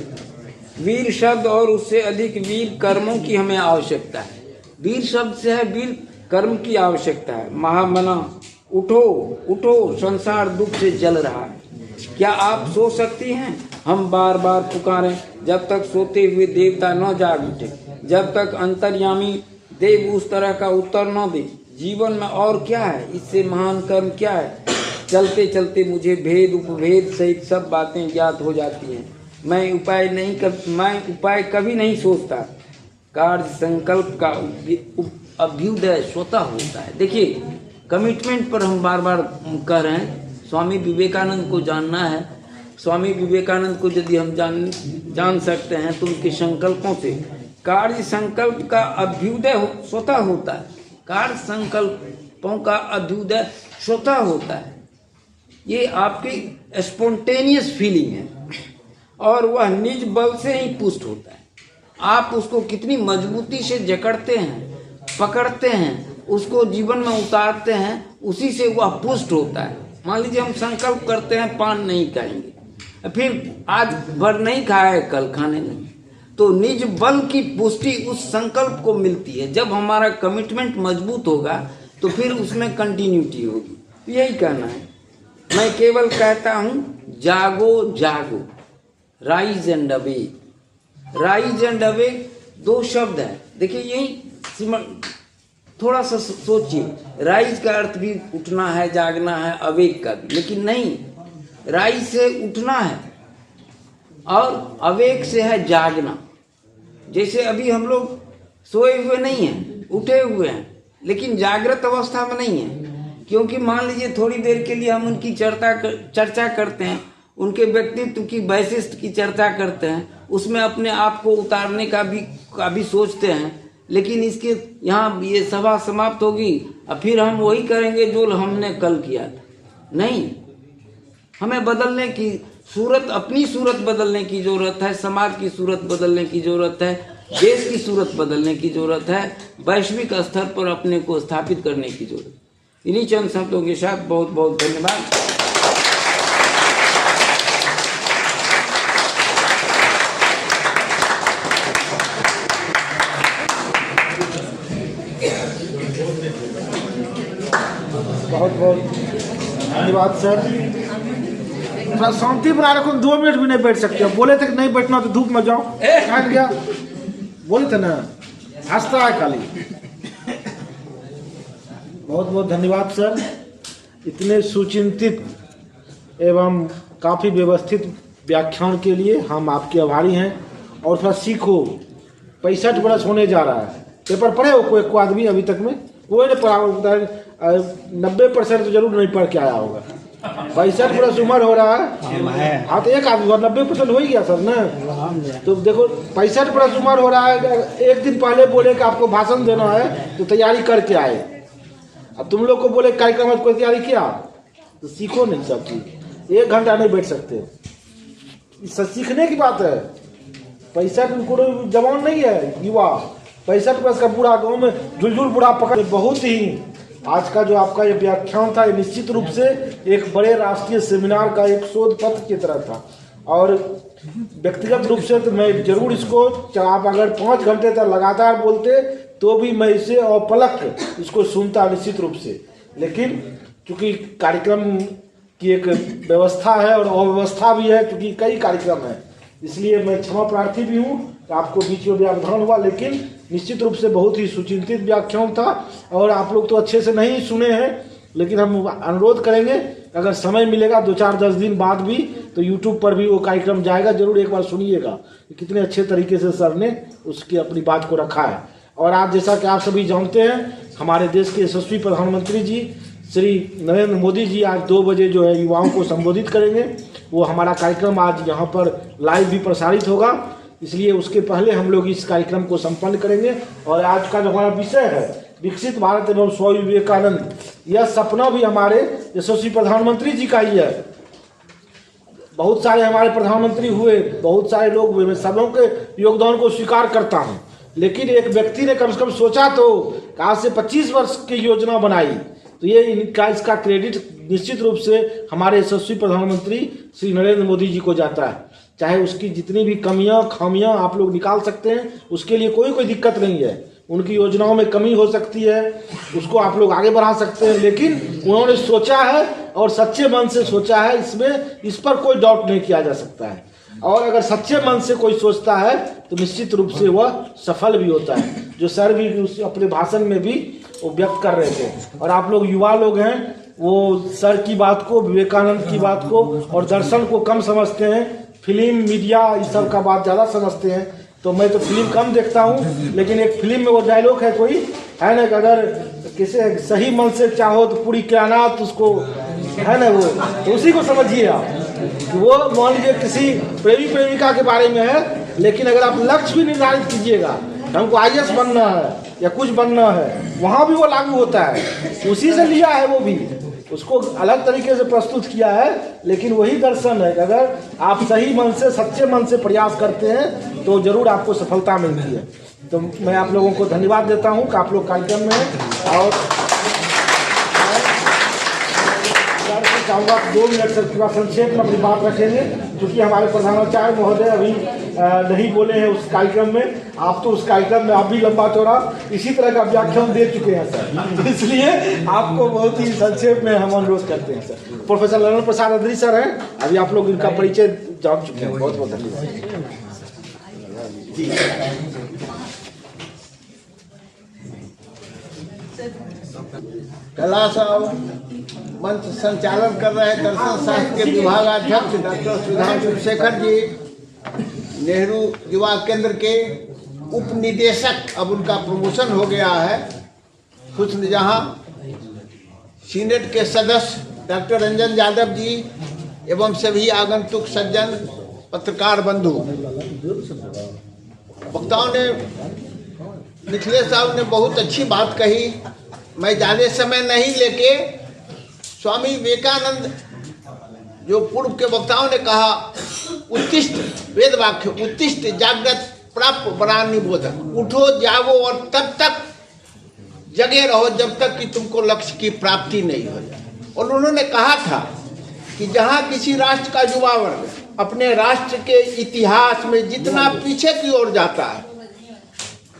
वीर शब्द और उससे अधिक वीर कर्मों की हमें आवश्यकता है। वीर शब्द से है वीर कर्म की आवश्यकता है। महामना उठो उठो, संसार दुख से जल रहा है। क्या आप सो सकती हैं? हम बार बार पुकारें जब तक सोते हुए देवता न जाग उठे, जब तक अंतर्यामी देव उस तरह का उत्तर न दे। जीवन में और क्या है? इससे महान कर्म क्या है? चलते चलते मुझे भेद उपभेद सहित सब बातें ज्ञात हो जाती हैं। मैं उपाय कभी नहीं सोचता। कार्य संकल्प का अभ्युदय स्वतः होता है। देखिए, कमिटमेंट पर हम बार बार कह रहे हैं। स्वामी विवेकानंद को जानना है। स्वामी विवेकानंद को यदि हम जान सकते हैं तो उनके संकल्पों से, कार्य संकल्प का अभ्युदय स्वतः होता है। कार्य संकल्पों का अभ्युदय स्वतः होता है। ये आपकी स्पॉन्टेनियस फीलिंग है और वह निज बल से ही पुष्ट होता है। आप उसको कितनी मजबूती से जकड़ते हैं, पकड़ते हैं, उसको जीवन में उतारते हैं, उसी से वह पुष्ट होता है। मान लीजिए हम संकल्प करते हैं पान नहीं खाएंगे, फिर आज भर नहीं खाए, कल खाने नहीं, तो निज बल की पुष्टि उस संकल्प को मिलती है। जब हमारा कमिटमेंट मजबूत होगा तो फिर उसमें कंटिन्यूटी होगी। यही कहना है। मैं केवल कहता हूँ जागो जागो, rise and awake. Rise and awake दो शब्द है। देखिए, यही थोड़ा सा सोचिए। राइज का अर्थ भी उठना है, जागना है, अवेक का भी, लेकिन नहीं, राइज से उठना है और अवेक से है जागना। जैसे अभी हम लोग सोए हुए नहीं हैं, उठे हुए हैं, लेकिन जागृत अवस्था में नहीं है। क्योंकि मान लीजिए थोड़ी देर के लिए हम उनकी चर्चा करते हैं, उनके व्यक्तित्व की वैशिष्ट की चर्चा करते हैं, उसमें अपने आप को उतारने का भी सोचते हैं, लेकिन इसके यहाँ ये सभा समाप्त होगी और फिर हम वही करेंगे जो हमने कल किया था। नहीं, हमें बदलने की सूरत, अपनी सूरत बदलने की जरूरत है, समाज की सूरत बदलने की जरूरत है, देश की सूरत बदलने की जरूरत है, वैश्विक स्तर पर अपने को स्थापित करने की जरूरत। इन्हीं चंद शब्दों के साथ बहुत बहुत धन्यवाद। बहुत बहुत धन्यवाद सर। थोड़ा शांति बना रखो, 2 मिनट भी नहीं बैठ सकते हो। बोले थे कि नहीं बैठना तो धूप में जाओ, कहाँ गया? बोले थे ना, हंसता है खाली। बहुत बहुत धन्यवाद सर। इतने सुचिंतित एवं काफ़ी व्यवस्थित व्याख्यान के लिए हम आपके आभारी हैं। और थोड़ा सीखो, 65 वर्ष होने जा रहा है। पेपर पढ़े हो कोई आदमी अभी तक में? कोई नहीं पढ़ा होता है। 90% तो जरूर नहीं पढ़ के आया होगा। 65 वर्ष उम्र हो रहा है। हाँ, तो एक आदमी 90% हो ही गया सर ना। तो देखो, 65 वर्ष उम्र हो रहा है। एक दिन पहले बोले कि आपको भाषण देना है तो तैयारी करके आए। अब तुम लोग को बोले कार्यक्रम में कोई तैयारी किया, तो सीखो नहीं सब चीज। 1 घंटा नहीं बैठ सकते, सब सीखने की बात है। 65 कोई जवान नहीं है, युवा। 65 वर्ष का बूढ़ा गाँव में झुलझुल बूढ़ा पकड़। बहुत ही आज का जो आपका ये व्याख्यान था, ये निश्चित रूप से एक बड़े राष्ट्रीय सेमिनार का एक शोध पत्र की तरह था। और व्यक्तिगत रूप से तो मैं जरूर इसको, आप अगर 5 घंटे तक लगातार बोलते तो भी मैं इसे अपलक इसको सुनता निश्चित रूप से। लेकिन चूंकि कार्यक्रम की एक व्यवस्था है और अव्यवस्था भी है, क्योंकि कई कार्यक्रम हैं, इसलिए मैं क्षमा प्रार्थी भी हूँ, आपको बीच में व्यवधान हुआ। लेकिन निश्चित रूप से बहुत ही सुचिंतित व्याख्यान था और आप लोग तो अच्छे से नहीं सुने हैं, लेकिन हम अनुरोध करेंगे अगर समय मिलेगा 2-4-10 दिन बाद भी तो YouTube पर भी वो कार्यक्रम जाएगा, जरूर एक बार सुनिएगा कि कितने अच्छे तरीके से सर ने उसकी अपनी बात को रखा है। और आज जैसा कि आप सभी जानते हैं, हमारे देश के यशस्वी प्रधानमंत्री जी श्री नरेंद्र मोदी जी आज 2 बजे जो है युवाओं को संबोधित करेंगे। वो हमारा कार्यक्रम आज यहाँ पर लाइव भी प्रसारित होगा, इसलिए उसके पहले हम लोग इस कार्यक्रम को संपन्न करेंगे। और आज का जो हमारा विषय है विकसित भारत एवं स्वामी विवेकानंद, यह सपना भी हमारे यशस्वी प्रधानमंत्री जी का ही है। बहुत सारे हमारे प्रधानमंत्री हुए, बहुत सारे लोग हुए, मैं सबों के योगदान को स्वीकार करता हूँ, लेकिन एक व्यक्ति ने कम से कम सोचा तो आज से 25 वर्ष की योजना बनाई, तो ये इसका क्रेडिट निश्चित रूप से हमारे यशस्वी प्रधानमंत्री श्री नरेंद्र मोदी जी को जाता है। चाहे उसकी जितनी भी कमियां खामियां आप लोग निकाल सकते हैं, उसके लिए कोई दिक्कत नहीं है। उनकी योजनाओं में कमी हो सकती है, उसको आप लोग आगे बढ़ा सकते हैं, लेकिन उन्होंने सोचा है और सच्चे मन से सोचा है, इस पर कोई डाउट नहीं किया जा सकता है। और अगर सच्चे मन से कोई सोचता है तो निश्चित रूप से वह सफल भी होता है, जो सर भी अपने भाषण में भी वो व्यक्त कर रहे थे। और आप लोग युवा लोग हैं, वो सर की बात को, विवेकानंद की बात को और दर्शन को कम समझते हैं, फिल्म मीडिया इस सब का बात ज़्यादा समझते हैं। तो मैं तो फिल्म कम देखता हूँ, लेकिन एक फिल्म में वो डायलॉग है कोई है ना कि अगर किसी सही मन से चाहो तो पूरी कायनात उसको है ना, वो तो उसी को समझिए आप कि वो मान लीजिए किसी प्रेमी प्रेमिका के बारे में है, लेकिन अगर आप लक्ष्य भी निर्धारित कीजिएगा, हमको IAS बनना है या कुछ बनना है, वहाँ भी वो लागू होता है, उसी से लिया है, वो भी उसको अलग तरीके से प्रस्तुत किया है, लेकिन वही दर्शन है कि अगर आप सही मन से सच्चे मन से प्रयास करते हैं तो जरूर आपको सफलता मिलती है। तो मैं आप लोगों को धन्यवाद देता हूं कि आप लोग कार्यक्रम में हैं। और चाहूँगा 2 मिनट से पूरा संक्षेप में अपनी बात रखेंगे, क्योंकि हमारे प्रधानाचार्य महोदय अभी नहीं बोले हैं उस कार्यक्रम में। आप तो उस कार्यक्रम में आप भी लंबा चौड़ा इसी तरह का व्याख्यान दे चुके हैं सर, इसलिए आपको बहुत ही संक्षेप में हम अनुरोध करते हैं सर। प्रोफेसर ललन प्रसाद अदरी सर हैं, अभी आप लोग इनका परिचय जान चुके हैं। बहुत बहुत धन्यवाद। कैलाश मंच संचालन कर रहे दर्शन शास्त्र के विभागाध्यक्ष डॉक्टर सुधांशु शेखर जी, नेहरू युवा केंद्र के उप निदेशक, अब उनका प्रमोशन हो गया है, हुस्न जहां, सीनेट के सदस्य डॉक्टर रंजन यादव जी एवं सभी आगंतुक सज्जन, पत्रकार बंधु। वक्ताओं ने, मिथिलेश साहब ने बहुत अच्छी बात कही। मैं ज़्यादा समय नहीं लेके स्वामी विवेकानंद, जो पूर्व के वक्ताओं ने कहा, उत्तिष्ठ, वेद वाक्य, उत्तिष्ठ जागृत प्राप्त वरान्नि बोधक, उठो जागो और तब तक जगे रहो जब तक कि तुमको लक्ष्य की प्राप्ति नहीं हो जाए। और उन्होंने कहा था कि जहाँ किसी राष्ट्र का युवा वर्ग अपने राष्ट्र के इतिहास में जितना पीछे की ओर जाता है,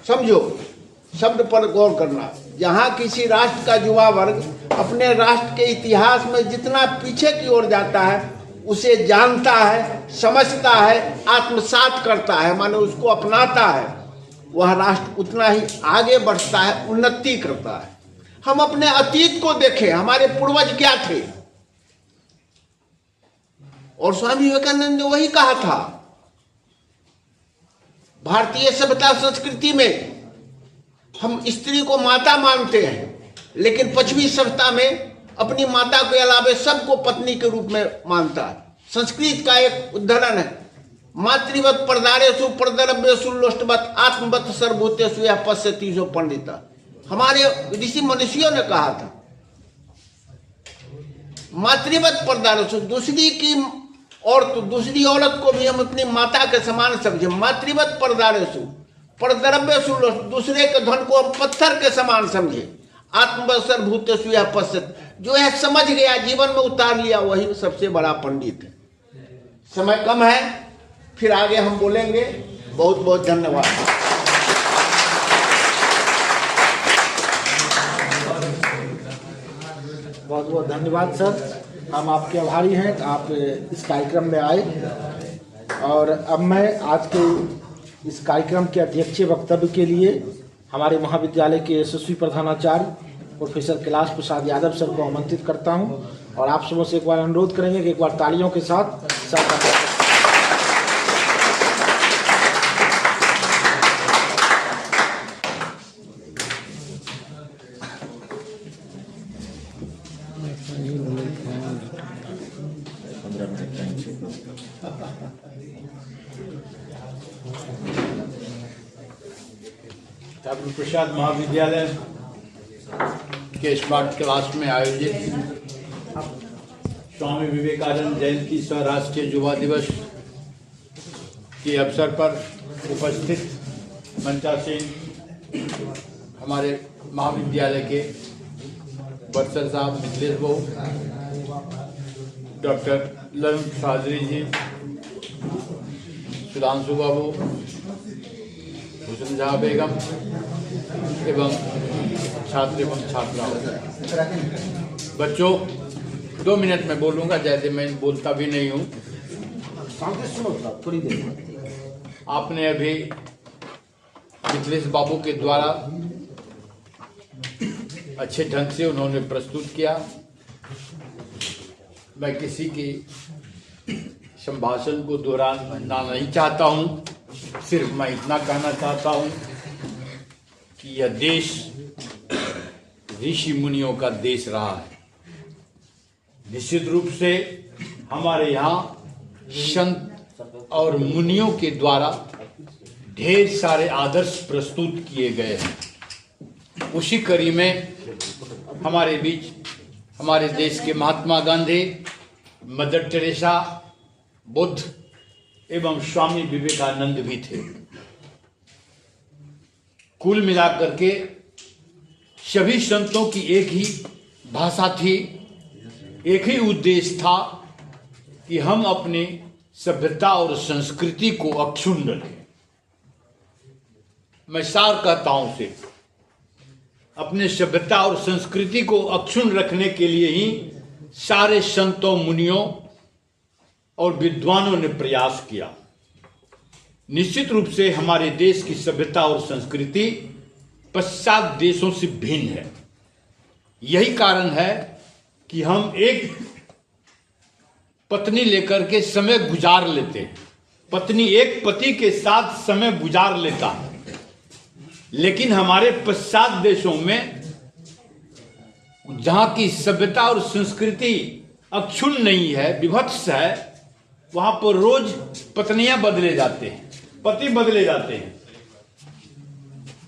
समझो शब्द पर गौर करना, जहाँ किसी राष्ट्र का युवा वर्ग अपने राष्ट्र के इतिहास में जितना पीछे की ओर जाता है, उसे जानता है, समझता है, आत्मसात करता है, माने उसको अपनाता है, वह राष्ट्र उतना ही आगे बढ़ता है, उन्नति करता है। हम अपने अतीत को देखें, हमारे पूर्वज क्या थे, और स्वामी विवेकानंद ने वही कहा था। भारतीय सभ्यता संस्कृति में हम स्त्री को माता मानते हैं, लेकिन पश्चिमी सभ्यता में अपनी माता के अलावे सबको पत्नी के रूप में मानता है। संस्कृत का एक उदाहरण है, मातृवत परदारेषु परद्रव्येषु लोष्टवत आत्मवत सर्वभूतेषु यः पश्यति जो पंडिता। हमारे ऋषि मनुष्यों ने कहा था मातृवत परदारेषु, दूसरी की और तो दूसरी औरत को भी हम अपनी माता के समान समझे। मातृवत परदारेषु परद्रव्येषु लोष्ट, दूसरे के धन को हम पत्थर के समान समझे। आत्मवत सर्वभूतेषु यः पश्यति, जो है समझ गया, जीवन में उतार लिया, वही सबसे बड़ा पंडित है। समय कम है, फिर आगे हम बोलेंगे। बहुत बहुत धन्यवाद। बहुत बहुत धन्यवाद सर, हम आपके आभारी हैं कि आप इस कार्यक्रम में आए। और अब मैं आज के इस कार्यक्रम के अध्यक्षीय वक्तव्य के लिए हमारे महाविद्यालय के यशस्वी प्रधानाचार्य प्रोफेसर कैलाश प्रसाद यादव सर को आमंत्रित करता हूं और आप सबों से एक बार अनुरोध करेंगे कि एक बार तालियों के साथ सर का ठाकुर प्रसाद महाविद्यालय के स्मार्ट क्लास में आयोजित स्वामी विवेकानंद जयंती सह राष्ट्रीय युवा दिवस के अवसर पर उपस्थित मंचासीन हमारे महाविद्यालय के वर्षर साहब, मिथिलेश बाबू, डॉक्टर ललन चौधरी जी, सुधांशु बाबू, हुसन जहाँ बेगम एवं छात्र एवं छात्राओं। बच्चों 2 मिनट में बोलूँगा, ज़्यादा मैं बोलता भी नहीं हूँ। थोड़ी देर आपने अभी मिथिलेश बाबू के द्वारा अच्छे ढंग से उन्होंने प्रस्तुत किया। मैं किसी की संभाषण को दोहराना नहीं चाहता हूँ, सिर्फ मैं इतना कहना चाहता हूँ कि यह देश ऋषि मुनियों का देश रहा है। निश्चित रूप से हमारे यहाँ संत और मुनियों के द्वारा ढेर सारे आदर्श प्रस्तुत किए गए हैं। उसी कड़ी में हमारे बीच हमारे देश के महात्मा गांधी, मदर टेरेसा, बुद्ध एवं स्वामी विवेकानंद भी थे। कुल मिलाकर के सभी संतों की एक ही भाषा थी, एक ही उद्देश्य था कि हम अपनी सभ्यता और संस्कृति को अक्षुण्ण रखें। मैं सार कहता हूं सिर्फ अपने सभ्यता और संस्कृति को अक्षुण्ण रखने के लिए ही सारे संतों, मुनियों और विद्वानों ने प्रयास किया। निश्चित रूप से हमारे देश की सभ्यता और संस्कृति पश्चात देशों से भिन्न है। यही कारण है कि हम एक पत्नी लेकर के समय गुजार लेते हैं। पत्नी एक पति के साथ समय गुजार लेता है, लेकिन हमारे पश्चात देशों में जहां की सभ्यता और संस्कृति अक्षुण्ण नहीं है, विभत्स है, वहां पर रोज पत्नियां बदले जाते हैं, पति बदले जाते हैं।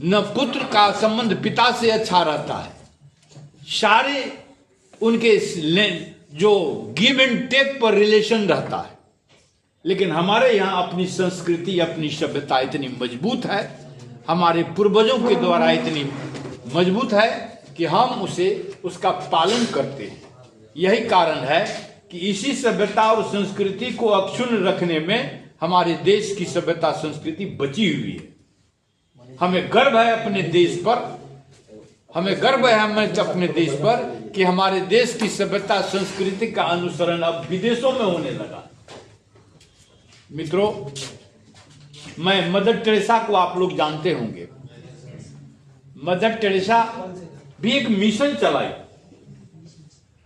न पुत्र का संबंध पिता से अच्छा रहता है। सारे उनके जो गिव एंड टेक पर रिलेशन रहता है। लेकिन हमारे यहाँ अपनी संस्कृति, अपनी सभ्यता इतनी मजबूत है, हमारे पूर्वजों के द्वारा इतनी मजबूत है कि हम उसका पालन करते हैं। यही कारण है कि इसी सभ्यता और संस्कृति को अक्षुण्ण रखने में हमारे देश की सभ्यता संस्कृति बची हुई है। हमें गर्व है अपने देश पर, हमें गर्व है अपने देश पर कि हमारे देश की सभ्यता संस्कृति का अनुसरण अब विदेशों में होने लगा। मित्रों, मैं मदर टेरेसा को आप लोग जानते होंगे। मदर टेरेसा भी एक मिशन चलाई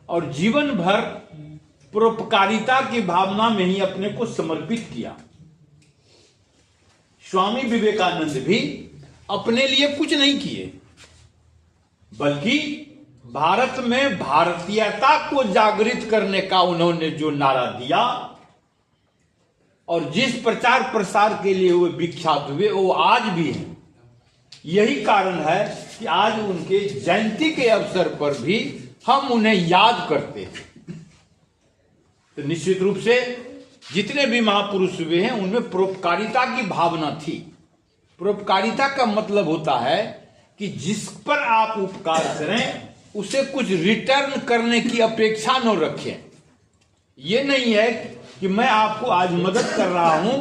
और जीवन भर परोपकारिता की भावना में ही अपने को समर्पित किया। स्वामी विवेकानंद भी अपने लिए कुछ नहीं किए, बल्कि भारत में भारतीयता को जागृत करने का उन्होंने जो नारा दिया और जिस प्रचार प्रसार के लिए वो विख्यात हुए, वो आज भी है। यही कारण है कि आज उनके जयंती के अवसर पर भी हम उन्हें याद करते हैं। तो निश्चित रूप से जितने भी महापुरुष हुए हैं उनमें परोपकारिता की भावना थी। परोपकारिता का मतलब होता है कि जिस पर आप उपकार करें उसे कुछ रिटर्न करने की अपेक्षा न रखें। ये नहीं है कि मैं आपको आज मदद कर रहा हूं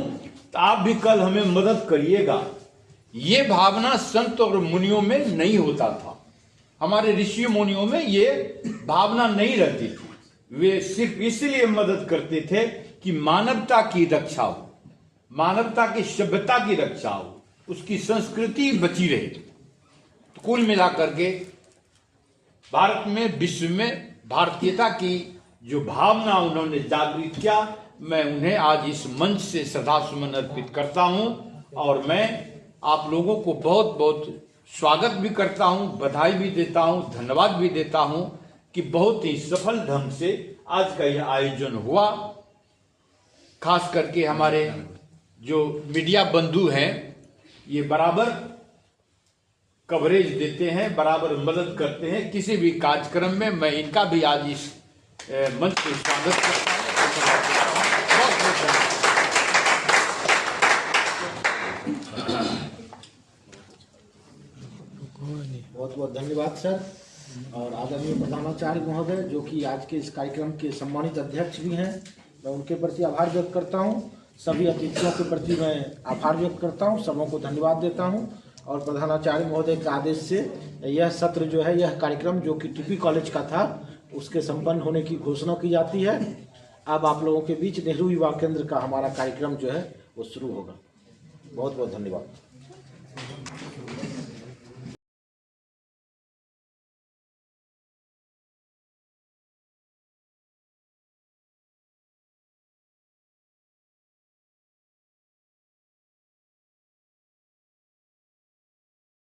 तो आप भी कल हमें मदद करिएगा। ये भावना संत और मुनियों में नहीं होता था। हमारे ऋषि मुनियों में ये भावना नहीं रहती थी। वे सिर्फ इसलिए मदद करते थे कि मानवता की रक्षा हो, मानवता की सभ्यता की रक्षा हो, उसकी संस्कृति बची रहे। तो कुल मिलाकर के भारत में, विश्व में भारतीयता की जो भावना उन्होंने जागृत किया, मैं उन्हें आज इस मंच से श्रद्धासुमन अर्पित करता हूं। और मैं आप लोगों को बहुत बहुत स्वागत भी करता हूं, बधाई भी देता हूं, धन्यवाद भी देता हूं कि बहुत ही सफल ढंग से आज का यह आयोजन हुआ। खास करके हमारे जो मीडिया बंधु हैं, ये बराबर कवरेज देते हैं, बराबर मदद करते हैं किसी भी कार्यक्रम में। मैं इनका भी आज इस मंच पे स्वागत करता हूं। बहुत बहुत धन्यवाद सर। और आदरणीय प्रधानाचार्य महोदय जो कि आज के इस कार्यक्रम के सम्मानित अध्यक्ष भी हैं, मैं उनके प्रति आभार व्यक्त करता हूं। सभी अतिथियों के प्रति मैं आभार व्यक्त करता हूं, सबों को धन्यवाद देता हूं। और प्रधानाचार्य महोदय के आदेश से यह सत्र जो है, यह कार्यक्रम जो कि टीपी कॉलेज का था, उसके संपन्न होने की घोषणा की जाती है। अब आप लोगों के बीच नेहरू युवा केंद्र का हमारा कार्यक्रम जो है वो शुरू होगा। बहुत बहुत धन्यवाद।